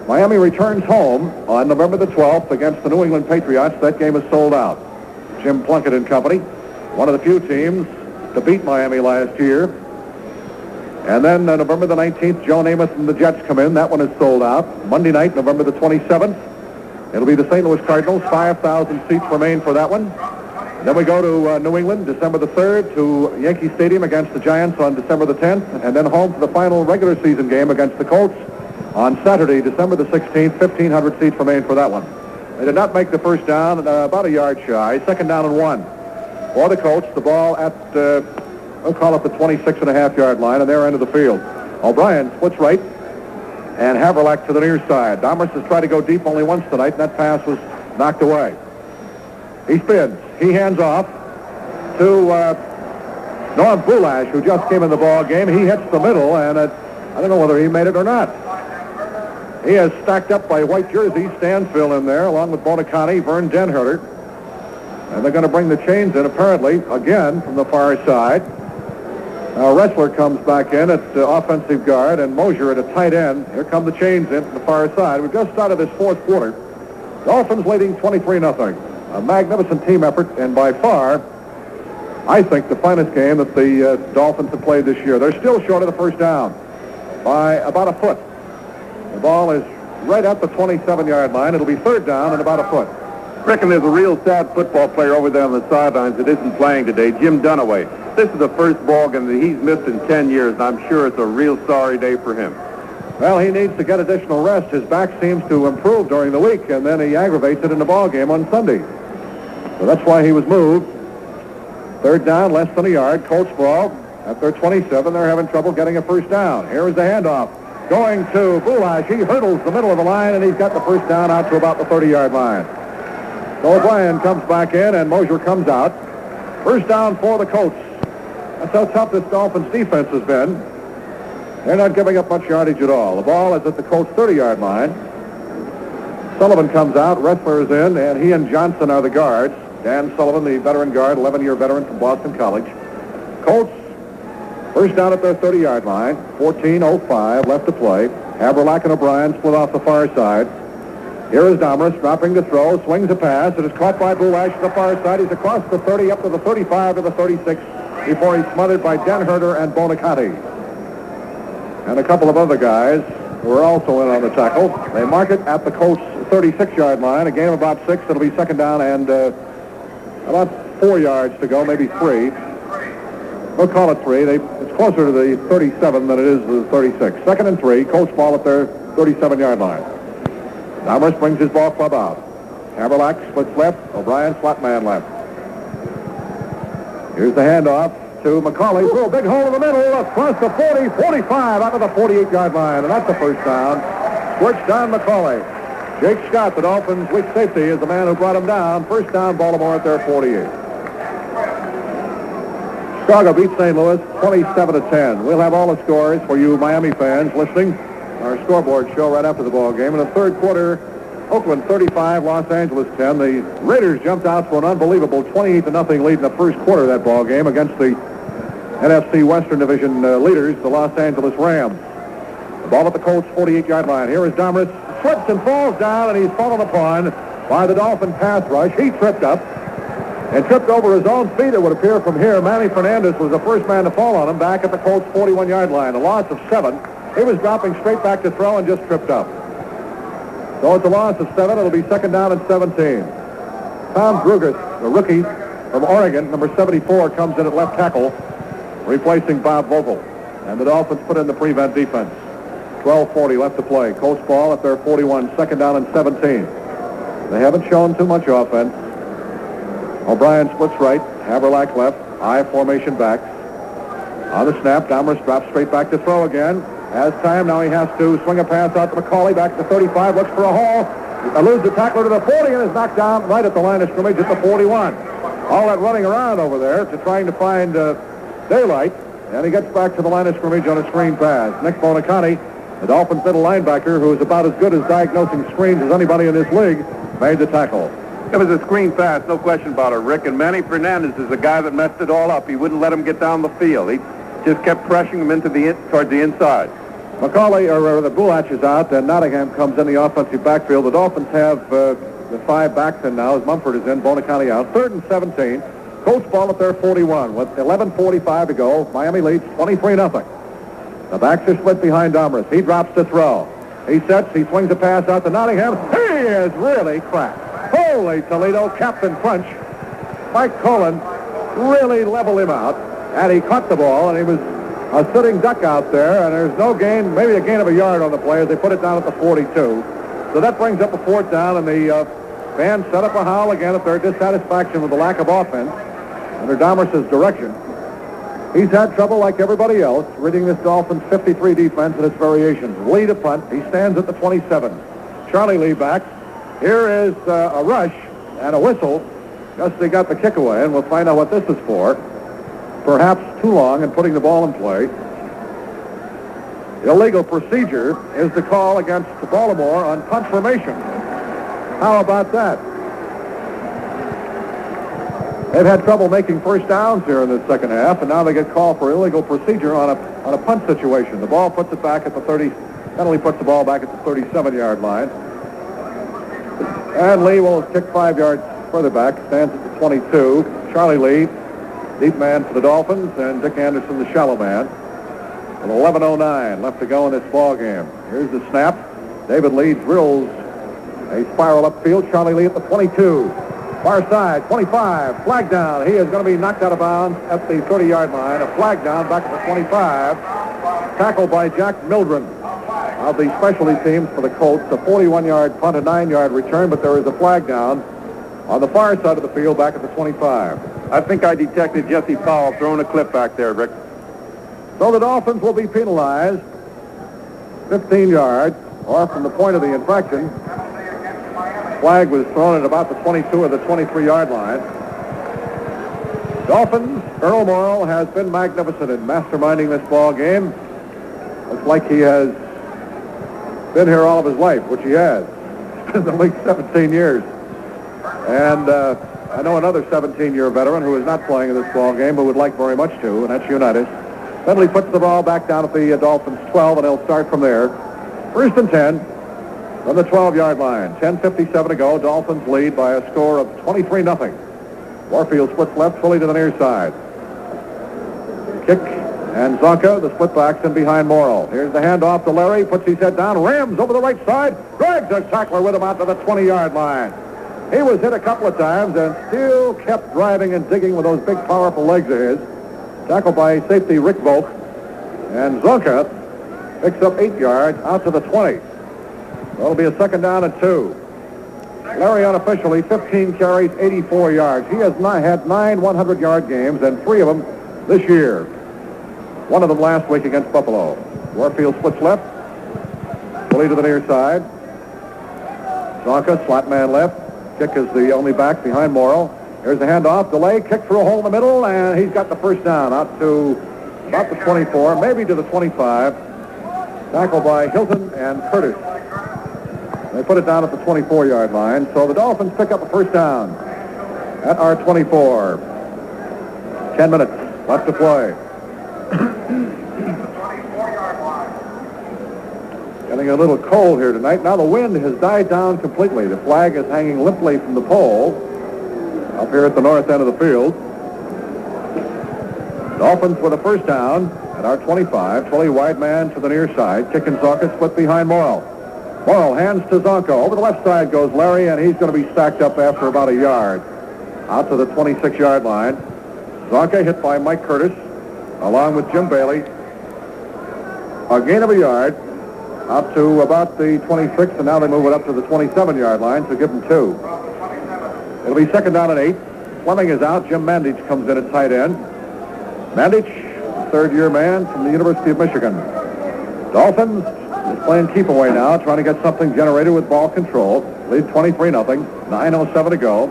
Miami returns home on November the 12th against the New England Patriots. That game is sold out. Jim Plunkett and company, one of the few teams to beat Miami last year. And then November the 19th, Joe Namath and the Jets come in. That one is sold out. Monday night, November the 27th, it'll be the St. Louis Cardinals. 5,000 seats remain for that one. Then we go to New England, December the 3rd, to Yankee Stadium against the Giants on December the 10th, and then home for the final regular season game against the Colts on Saturday, December the 16th. 1,500 seats remain for that one. They did not make the first down, about a yard shy. 2nd down and 1 for the Colts. The ball at, we'll call it the 26.5-yard line on their end of the field. O'Brien splits right, and Haverlack to the near side. Dahmer has tried to go deep only once tonight, and that pass was knocked away. He spins. He hands off to Norm Brulash, who just came in the ball game. He hits the middle, and I don't know whether he made it or not. He is stacked up by white jerseys. Stansville in there, along with Bonacani, Vern Denherter. And they're going to bring the chains in, apparently, again from the far side. Wrestler comes back in at offensive guard, and Mosier at a tight end. Here come the chains in from the far side. We've just started this fourth quarter. Dolphins leading 23-0. A magnificent team effort, and by far, I think, the finest game that the Dolphins have played this year. They're still short of the first down by about a foot. The ball is right at the 27-yard line. It'll be 3rd down and about a foot. Reckon there's a real sad football player over there on the sidelines that isn't playing today, Jim Dunaway. This is the first ball game that he's missed in 10 years, and I'm sure it's a real sorry day for him. Well, he needs to get additional rest. His back seems to improve during the week, and then he aggravates it in the ball game on Sunday. So that's why he was moved. Third down, less than a yard. Colts ball at their 27. They're having trouble getting a first down. Here is the handoff. Going to Bulash. He hurdles the middle of the line, and he's got the first down out to about the 30-yard line. So O'Brien comes back in, and Mosier comes out. First down for the Colts. That's how tough this Dolphins defense has been. They're not giving up much yardage at all. The ball is at the Colts' 30-yard line. Sullivan comes out. Ressler is in, and he and Johnson are the guards. Dan Sullivan, the veteran guard, 11-year veteran from Boston College. Colts, first down at their 30-yard line. 14:05 left to play. Haverlack and O'Brien split off the far side. Here is Domrus dropping to throw, swings a pass. It is caught by Bulash to the far side. He's across the 30, up to the 35, to the 36, before he's smothered by Denherter and Bonicatti. And a couple of other guys who are also in on the tackle. They mark it at the Colts' 36-yard line. A gain of about 6. It'll be second down and about 4 yards to go, maybe 3. We'll call it 3. It's closer to the 37 than it is to the 36. Second and 3. Colts ball at their 37-yard line. Domrus brings his ball club out. Haverlack splits left. O'Brien flat man left. Here's the handoff to McCauley. Through a big hole in the middle, across the 40, 45, out to the 48-yard line, and that's the first down. Squirts down McCauley. Jake Scott, the Dolphins' weak safety, is the man who brought him down. First down, Baltimore at their 48. Chicago beats St. Louis 27-10. We'll have all the scores for you Miami fans listening. Our scoreboard show right after the ball game. In the third quarter, Oakland 35, Los Angeles 10. The Raiders jumped out for an unbelievable 28-0 lead in the first quarter of that ball game against the NFC Western Division leaders, the Los Angeles Rams. The ball at the Colts' 48-yard line. Here is Domrus. Slips and falls down, and he's fallen upon by the Dolphin pass rush. He tripped up and tripped over his own feet, it would appear from here. Manny Fernandez was the first man to fall on him back at the Colts' 41-yard line. A loss of 7. He was dropping straight back to throw and just tripped up. So it's a loss of 7. It'll be second down and 17. Tom Drugas, the rookie from Oregon, number 74, comes in at left tackle, replacing Bob Vogel. And the Dolphins put in the prevent defense. 12:40 left to play. Colts ball at their 41, second down and 17. They haven't shown too much offense. O'Brien splits right, Haverlack left, I formation backs. On the snap, Domrus drops straight back to throw again. Has time, now he has to swing a pass out to McCauley, back to 35, looks for a hole. Eludes the tackler to the 40 and is knocked down right at the line of scrimmage at the 41. All that running around over there to trying to find daylight, and he gets back to the line of scrimmage on a screen pass. Nick Bonicatti, the Dolphins middle linebacker, who is about as good as diagnosing screens as anybody in this league, made the tackle. It was a screen pass, no question about it, Rick. And Manny Fernandez is the guy that messed it all up. He wouldn't let him get down the field. He just kept pressuring him into toward the inside. McCauley, or the Bulash is out, and Nottingham comes in the offensive backfield. The Dolphins have the 5 backs in now, as Mumford is in, Bonicatti out. Third and 17. Colts ball at their 41 with 11:45 to go. Miami leads 23-0. The backs are split behind Domrus. He drops to throw. He sets, he swings a pass out to Nottingham. He is really cracked. Holy Toledo, Captain Crunch. Mike Cullen really leveled him out, and he caught the ball, and he was a sitting duck out there, and there's no gain, maybe a gain of a yard on the play as they put it down at the 42. So that brings up a fourth down, and the fans set up a howl again at their dissatisfaction with the lack of offense under Domrus' direction. He's had trouble like everybody else reading this Dolphins 53 defense and its variations. Lee to punt. He stands at the 27. Charlie Lee back. Here is a rush and a whistle. Just they got the kick away, and we'll find out what this is for. Perhaps too long in putting the ball in play. Illegal procedure is the call against Baltimore on punt formation. How about that? They've had trouble making first downs here in the second half, and now they get called for illegal procedure on a punt situation. The ball puts it back at the 30, penalty puts the ball back at the 37-yard line. And Lee will kick 5 yards further back, stands at the 22. Charlie Lee, deep man for the Dolphins, and Dick Anderson, the shallow man. With 11:09 left to go in this ball game. Here's the snap. David Lee drills a spiral upfield. Charlie Lee at the 22. Far side, 25, flag down. He is going to be knocked out of bounds at the 30-yard line. A flag down back at the 25. Tackled by Jack Mildren of the specialty teams for the Colts. A 41-yard punt, a 9-yard return, but there is a flag down on the far side of the field back at the 25. I think I detected Jesse Powell throwing a clip back there, Rick. So the Dolphins will be penalized 15 yards, or from the point of the infraction. Flag was thrown at about the 22 or the 23-yard line. Dolphins, Earl Morrall has been magnificent in masterminding this ball game. Looks like he has been here all of his life, which he has. He's been in the league 17 years. And I know another 17-year veteran who is not playing in this ball game but would like very much to, and that's Unitas. Bentley puts the ball back down at the Dolphins' 12, and he'll start from there. First and 10 from the 12-yard line. 10:57 to go. Dolphins lead by a score of 23-0. Warfield splits left, fully to the near side. Kick, and Zonka, the split backs in behind Morrall. Here's the handoff to Larry, puts his head down, rams over the right side, drags a tackler with him out to the 20-yard line. He was hit a couple of times and still kept driving and digging with those big, powerful legs of his. Tackled by safety Rick Volk. And Zonka picks up 8 yards out to the 20. It'll be a second down and 2. Larry unofficially 15 carries, 84 yards. He has had 9 100-yard games and 3 of them this year. One of them last week against Buffalo. Warfield splits left, fully to the near side. Zonka, slot man left. Kick is the only back behind Morrall. Here's the handoff, delay, kick through a hole in the middle, and he's got the first down out to about the 24, maybe to the 25. Tackled by Hilton and Curtis. They put it down at the 24-yard line, so the Dolphins pick up a first down at our 24. 10 minutes left to play. Getting a little cold here tonight. Now the wind has died down completely. The flag is hanging limply from the pole up here at the north end of the field. Dolphins with a first down at our 25. Tully wide man to the near side. Kick and Zonka split behind Morrall. Morrall hands to Zonka. Over the left side goes Larry, and he's going to be stacked up after about a yard. Out to the 26-yard line. Zonka hit by Mike Curtis, along with Jim Bailey. A gain of a yard out to about the 26, and now they move it up to the 27-yard line, so give them 2. It'll be second down and 8. Fleming is out. Jim Mandich comes in at tight end. Mandich, third-year man from the University of Michigan. Dolphins is playing keep away now, trying to get something generated with ball control. Lead 23-0. 9:07 to go.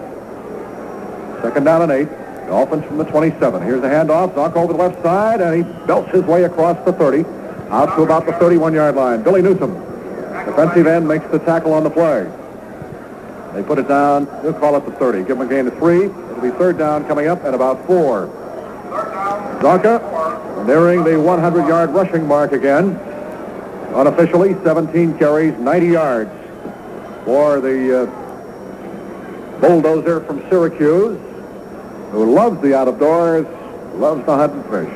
Second down and 8. Dolphins from the 27. Here's the handoff. Zonka over the left side, and he belts his way across the 30. Out to about the 31-yard line. Billy Newsom, defensive end, makes the tackle on the play. They put it down. He'll call it the 30. Give him a gain of 3. It'll be third down coming up at about 4. Zonka nearing the 100-yard rushing mark again. Unofficially, 17 carries, 90 yards for the bulldozer from Syracuse, who loves the out of doors, loves to hunt and fish.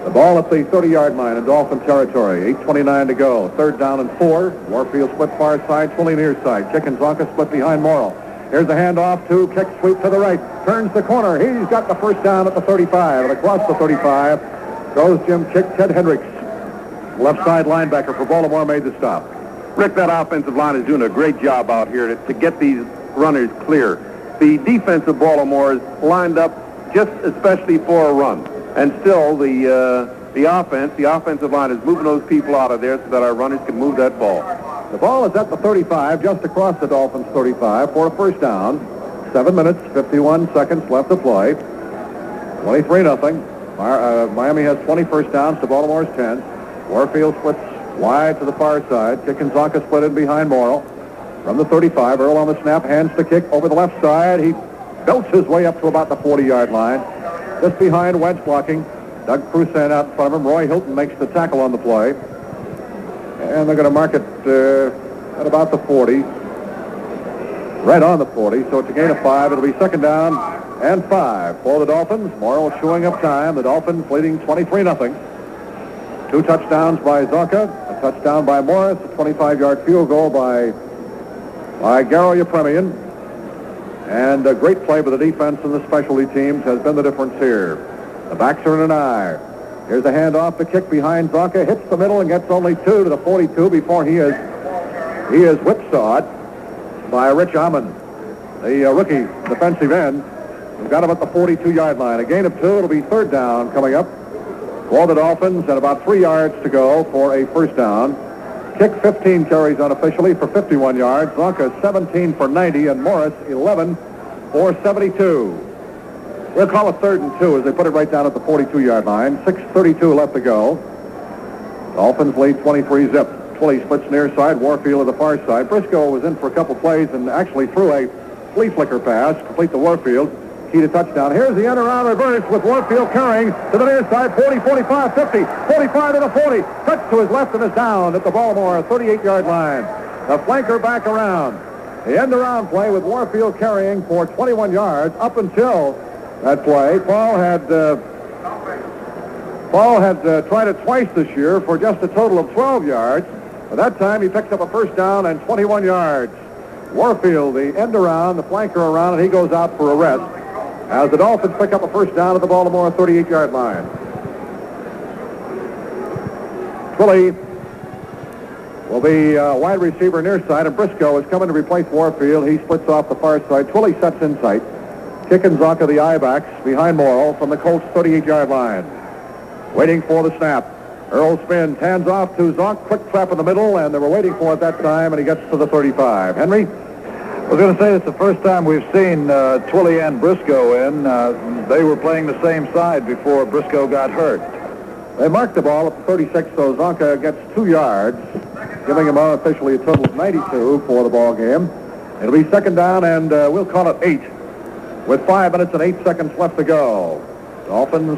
The ball at the 30-yard line in Dolphin territory. 8:29 to go. Third down and 4. Warfield split far side, fully near side. Kick and Zonka split behind Morrall. Here's the handoff to kick sweep to the right. Turns the corner. He's got the first down at the 35. And across the 35 goes Jim Kick. Ted Hendricks, left side linebacker for Baltimore, made the stop. Rick, that offensive line is doing a great job out here to get these runners clear. The defense of Baltimore is lined up just especially for a run. And still, the offensive line is moving those people out of there so that our runners can move that ball. The ball is at the 35, just across the Dolphins' 35 for a first down. 7 minutes, 51 seconds left to play. 23-0. Miami has 20 first downs to Baltimore's 10. Warfield splits wide to the far side. Kick and Zonka split in behind Morrall. From the 35, Earl on the snap, hands to kick over the left side. He belts his way up to about the 40-yard line. Just behind, wedge blocking. Doug Prusan out in front of him. Roy Hilton makes the tackle on the play. And they're going to mark it at about the 40. Right on the 40, so it's a gain of 5. It'll be second down and 5 for the Dolphins. Morrall chewing up time. The Dolphins leading 23-0. 2 touchdowns by Zonka, a touchdown by Morris, a 25-yard field goal by Garo Yepremian. And a great play by the defense and the specialty teams has been the difference here. The backs are in an eye. Here's a handoff, the kick behind Zonka, hits the middle and gets only 2 to the 42 before he is whipsawed by Rich Amon, the rookie defensive end. We've got him at the 42-yard line. A gain of 2. It'll be third down coming up for the Dolphins, and about 3 yards to go for a first down. Kick 15 carries unofficially for 51 yards. Zonka 17 for 90, and Morris 11 for 72. We'll call it 3rd and 2 as they put it right down at the 42-yard line. 6:32 left to go. Dolphins lead 23-zip. Twilley splits near side, Warfield to the far side. Briscoe was in for a couple plays and actually threw a flea flicker pass, complete to Warfield. Key to touchdown. Here's the end around reverse with Warfield carrying to the near side, 40, 45, 50, 45 to the 40. Cuts to his left and is down at the Baltimore 38-yard line. The flanker back around. The end around play with Warfield carrying for 21 yards up until that play. Paul had tried it twice this year for just a total of 12 yards. But that time he picks up a first down and 21 yards. Warfield, the end around, the flanker around, and he goes out for a rest as the Dolphins pick up a first down at the Baltimore 38-yard line. Twilley will be wide receiver near side, and Briscoe is coming to replace Warfield. He splits off the far side. Twilley sets in tight. Kick and Zonka, the I-backs, behind Morrill from the Colts 38-yard line. Waiting for the snap. Earl spins, hands off to Zonk. Quick trap in the middle, and they were waiting for it that time, and he gets to the 35. Henry? I was going to say it's the first time we've seen Twilley and Briscoe in. They were playing the same side before Briscoe got hurt. They marked the ball at the 36, so Zonka gets 2 yards, giving him unofficially a total of 92 for the ball game. It'll be second down, and we'll call it 8 with 5 minutes and 8 seconds left to go. Dolphins,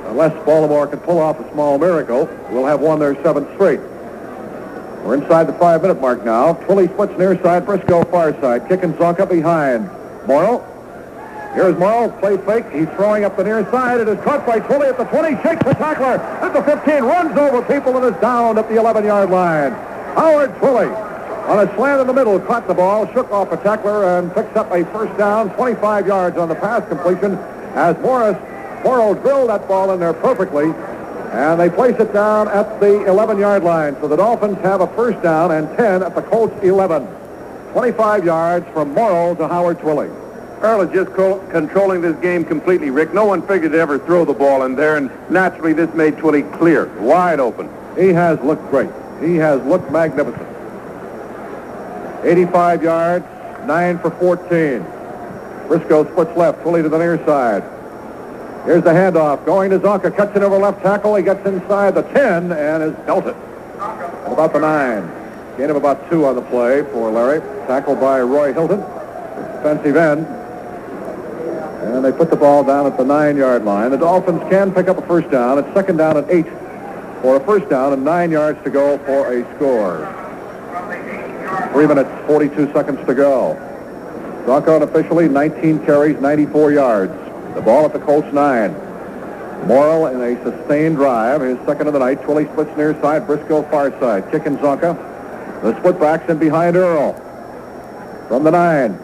unless Baltimore can pull off a small miracle, will have won their 7th straight. We're inside the 5-minute mark now. Twilley splits near side, Briscoe far side. Kick and Zonka behind. Morrill. Here's Morrill, play fake. He's throwing up the near side. It is caught by Twilley at the 20, shakes the tackler at the 15, runs over people and is down at the 11-yard line. Howard Twilley on a slant in the middle, caught the ball, shook off a tackler, and picks up a first down, 25 yards on the pass completion as Morrill drilled that ball in there perfectly, and they place it down at the 11-yard line. So the Dolphins have a first down and 10 at the Colts 11. 25 yards from Morrill to Howard Twilley. Earl is just controlling this game completely, Rick. No one figured to ever throw the ball in there, and naturally this made Twilley clear, wide open. He has looked great. He has looked magnificent. 85 yards, 9 for 14. Briscoe splits left, Twilley to the near side. Here's the handoff, going to Zonka, cuts it over left tackle. He gets inside the 10 and is dealt it at about the 9. Gain of about 2 on the play for Larry. Tackled by Roy Hilton, defensive end. And they put the ball down at the 9-yard line. The Dolphins can pick up a first down. It's second down and 8 for a first down and 9 yards to go for a score. 3 minutes, 42 seconds to go. Zonka unofficially 19 carries, 94 yards. The ball at the Colts 9. Morrill in a sustained drive, his second of the night. Twilley splits near side, Briscoe far side. Kick and Zonka. The split backs in behind Earl. From the 9.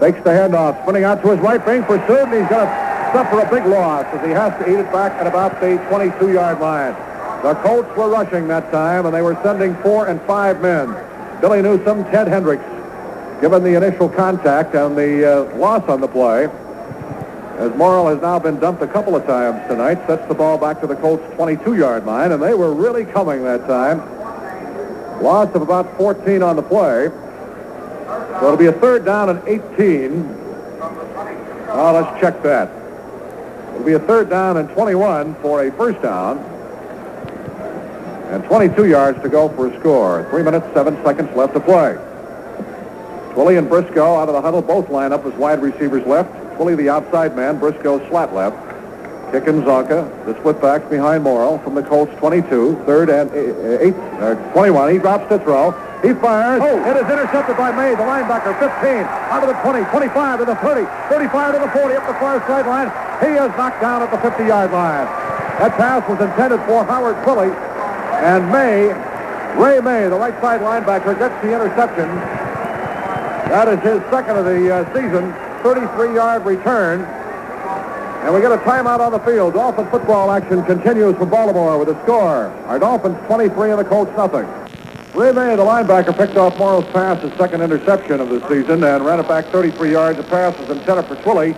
Fakes the handoff, spinning out to his right, being pursued, and he's going to suffer a big loss as he has to eat it back at about the 22-yard line. The Colts were rushing that time, and they were sending 4 and 5 men. Billy Newsome, Ted Hendricks, given the initial contact and the loss on the play, as Morrill has now been dumped a couple of times tonight, sets the ball back to the Colts' 22-yard line, and they were really coming that time. Loss of about 14 on the play. So it'll be a third down and 18. Oh, let's check that. It'll be a third down and 21 for a first down. And 22 yards to go for a score. 3 minutes, 7 seconds left to play. Twilley and Briscoe out of the huddle, both line up as wide receivers left. Twilley the outside man, Briscoe slat left. Kick and Zonka, the split backs behind Morrill from the Colts 22, third and 21. He drops to throw. He fires. Oh, it is intercepted by May, the linebacker, 15, out of the 20, 25 to the 30, 35 to the 40, up the far sideline. He is knocked down at the 50-yard line. That pass was intended for Howard Twilley, and Ray May, the right side linebacker, gets the interception. That is his second of the season, 33-yard return. And we get a timeout on the field. Dolphin football action continues from Baltimore with a score. Our Dolphins 23 and the Colts nothing. Ray May, the linebacker, picked off Morrow's pass, his second interception of the season, and ran it back 33 yards. The pass was intended for Twilley.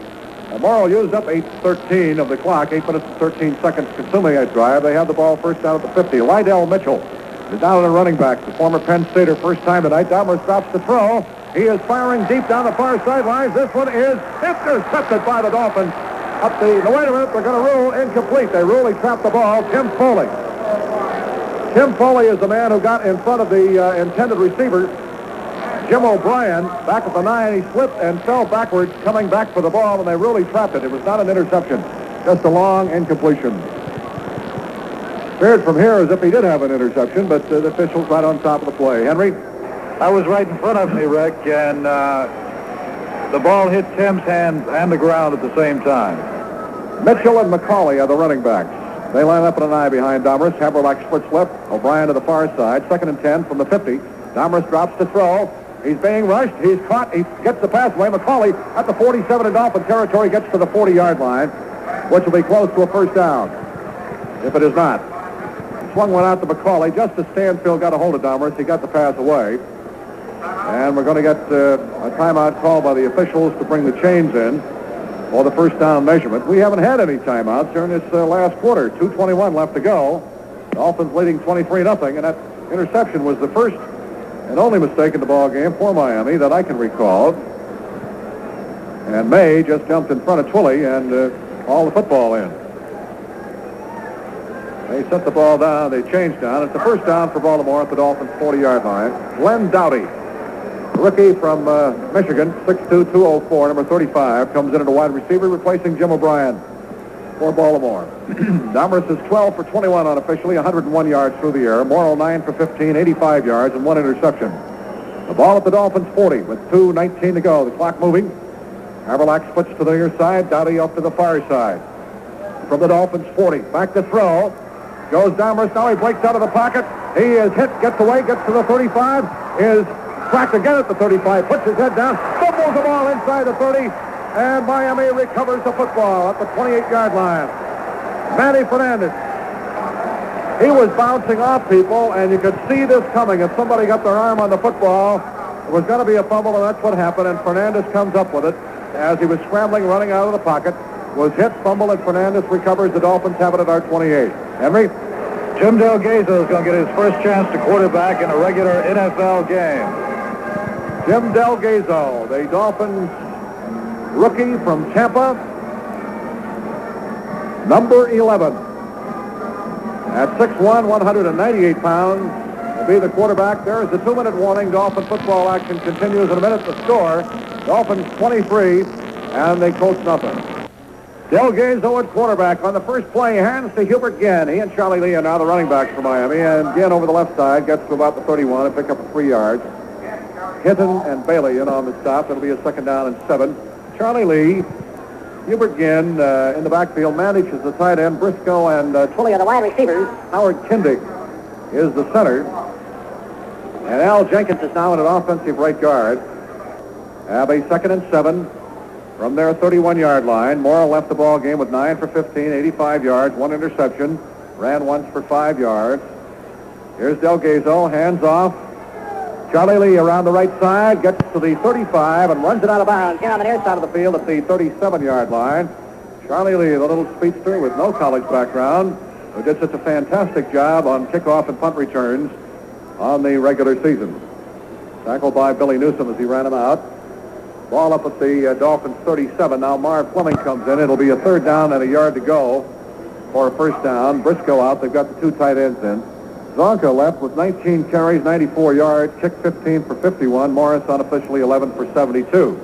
Morrow used up 8:13 of the clock, 8 minutes and 13 seconds consuming that drive. They have the ball first down at the 50. Lydell Mitchell is down at the running back. The former Penn Stater, first time tonight. Dahmer stops to throw. He is firing deep down the far sidelines. This one is intercepted by the Dolphins. No, wait a minute, they're going to rule incomplete. They rule he trapped the ball. Tim Foley. Tim Foley is the man who got in front of the intended receiver, Jim O'Brien, back at the 9. He slipped and fell backwards, coming back for the ball, and they really trapped it. It was not an interception, just a long incompletion. Appeared from here as if he did have an interception, but the official's right on top of the play. Henry? I was right in front of me, Rick, and the ball hit Tim's hand and the ground at the same time. Mitchell and McCauley are the running backs. They line up in an eye behind Domrus. Haverlack splits left. O'Brien to the far side. 2nd and 10 from the 50. Domrus drops to throw. He's being rushed. He's caught. He gets the pass away. McCauley at the 47 in Dolphin territory gets to the 40-yard line, which will be close to a first down, if it is not. Swung one out to McCauley. Just as Stanfield got a hold of Domrus, he got the pass away. And we're going to get a timeout called by the officials to bring the chains in for the first down measurement. We haven't had any timeouts during this last quarter. 2:21 left to go. Dolphins leading 23-0, and that interception was the first and only mistake in the ball game for Miami that I can recall. And May just jumped in front of Twilley and hauled the football in. They set the ball down. They changed down. It's the first down for Baltimore at the Dolphins' 40-yard line. Glenn Dowdy, rookie from Michigan, 6'2", 204, number 35, comes in at a wide receiver, replacing Jim O'Brien for Baltimore. Domrus is 12 for 21 unofficially, 101 yards through the air. Morrow 9 for 15, 85 yards, and 1 interception. The ball at the Dolphins' 40 with 2:19 to go. The clock moving. Haverlack splits to the near side. Dowdy up to the far side. From the Dolphins' 40, back to throw. Goes Domrus. Now he breaks out of the pocket. He is hit, gets away, gets to the 35, is cracked again at the 35, puts his head down, fumbles the ball inside the 30, and Miami recovers the football at the 28-yard line. Manny Fernandez. He was bouncing off people, and you could see this coming. If somebody got their arm on the football, it was going to be a fumble, and that's what happened, and Fernandez comes up with it as he was scrambling, running out of the pocket. Was hit, fumble, and Fernandez recovers. The Dolphins have it at our 28. Henry? Jim Delgado is going to get his first chance to quarterback in a regular NFL game. Jim Delgado, the Dolphins rookie from Tampa, number 11. At 6'1", 198 pounds, will be the quarterback. There is a 2-minute warning. Dolphin football action continues in a minute. The score, Dolphins 23 and the Colts nothing. Delgado at quarterback on the first play, hands to Hubert Ginn. He and Charlie Lee are now the running backs for Miami, and Ginn over the left side gets to about the 31 and pick up 3 yards. Hinton and Bailey in on the stop. It'll be a 2nd down and 7. Charlie Lee, Hubert Ginn in the backfield, manages the tight end. Briscoe and Twilley are the wide receivers. Howard Kindig is the center. And Al Jenkins is now in an offensive right guard. Have a 2nd and 7 from their 31-yard line. Morrow left the ball game with 9 for 15, 85 yards, 1 interception. Ran once for 5 yards. Here's Delgado, hands off. Charlie Lee around the right side, gets to the 35 and runs it out of bounds. Here on the near side of the field at the 37-yard line. Charlie Lee, the little speedster with no college background, who did such a fantastic job on kickoff and punt returns on the regular season. Tackled by Billy Newsom as he ran him out. Ball up at the Dolphins 37. Now Marv Fleming comes in. It'll be a 3rd down and a yard to go for a first down. Briscoe out. They've got the 2 tight ends in. Zonka left with 19 carries, 94 yards, kicked 15 for 51. Morris unofficially 11 for 72.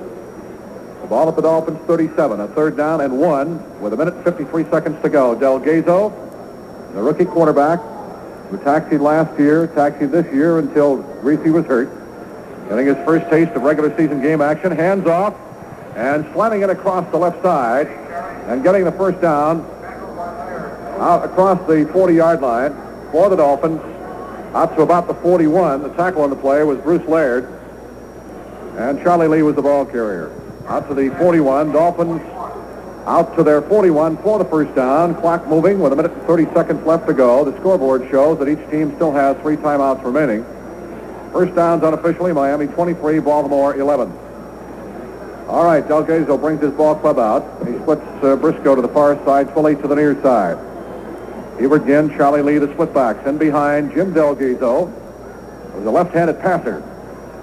The ball at the Dolphins 37. A 3rd down and 1 with 1 minute 53 seconds to go. Delgado, the rookie quarterback, who taxied last year, taxied this year until Reese was hurt. Getting his first taste of regular season game action. Hands off and slamming it across the left side and getting the first down out across the 40-yard line for the Dolphins out to about the 41. The tackle on the play was Bruce Laird, and Charlie Lee was the ball carrier. Out to the 41. Dolphins out to their 41 for the first down. Clock moving with 1 minute and 30 seconds left to go. The scoreboard shows that each team still has 3 timeouts remaining. First downs unofficially, Miami 23, Baltimore 11. All right, Delgado brings his ball club out. He splits Briscoe to the far side, Twilley to the near side. Hubert Ginn, Charlie Lee, the splitbacks. In behind, Jim Delgado, who's a left-handed passer.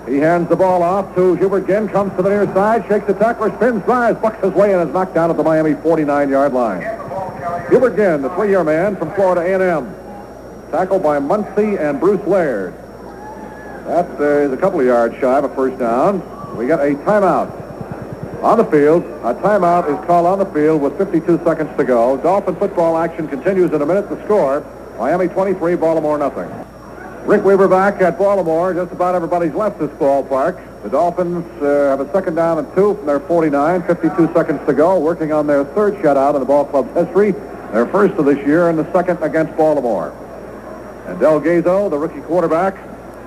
He hands the ball off to Hubert Ginn, comes to the near side, shakes the tackler, spins, drives, bucks his way, and is knocked down at the Miami 49-yard line. Hubert Ginn, the 3-year man from Florida A&M. Tackled by Muncie and Bruce Laird. That is a couple of yards shy of a first down. We got a timeout on the field. A timeout is called on the field with 52 seconds to go. Dolphin football action continues in a minute. The score, Miami 23, Baltimore nothing. Rick Weaver back at Baltimore. Just about everybody's left this ballpark. The Dolphins have a second down and 2 from their 49. 52 seconds to go. Working on their third shutout in the ball club's history. Their first of this year and the second against Baltimore. And Delgado, the rookie quarterback,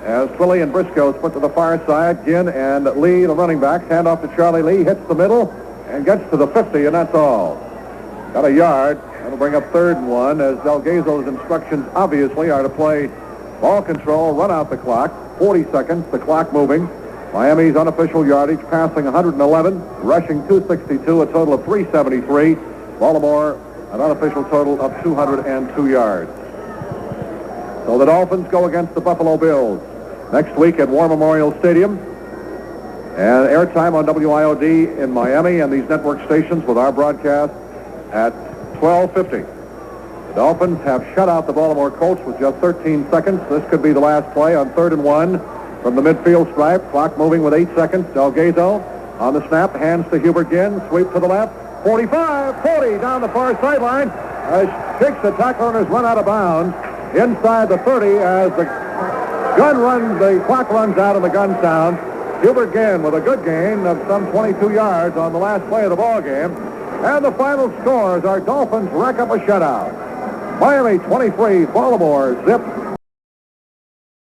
as Twilley and Briscoe split to the far side. Ginn and Lee, the running backs, hand off to Charlie Lee, hits the middle, and gets to the 50, and that's all. Got a yard. That'll bring up 3rd and 1, as Delgado's instructions obviously are to play ball control, run out the clock. 40 seconds, the clock moving. Miami's unofficial yardage, passing 111, rushing 262, a total of 373. Baltimore, an unofficial total of 202 yards. So the Dolphins go against the Buffalo Bills next week at War Memorial Stadium. And airtime on WIOD in Miami and these network stations with our broadcast at 12:50. The Dolphins have shut out the Baltimore Colts with just 13 seconds. This could be the last play on 3rd and 1 from the midfield stripe. Clock moving with 8 seconds. Delgado on the snap, hands to Hubert Ginn. Sweep to the left. 45, 40 down the far sideline. Shakes the tackler and is run out of bounds inside the 30 as the clock runs out and the gun sounds. Hubert Ginn with a good gain of some 22 yards on the last play of the ball game. And the final scores are Dolphins rack up a shutout. Miami 23, Baltimore zip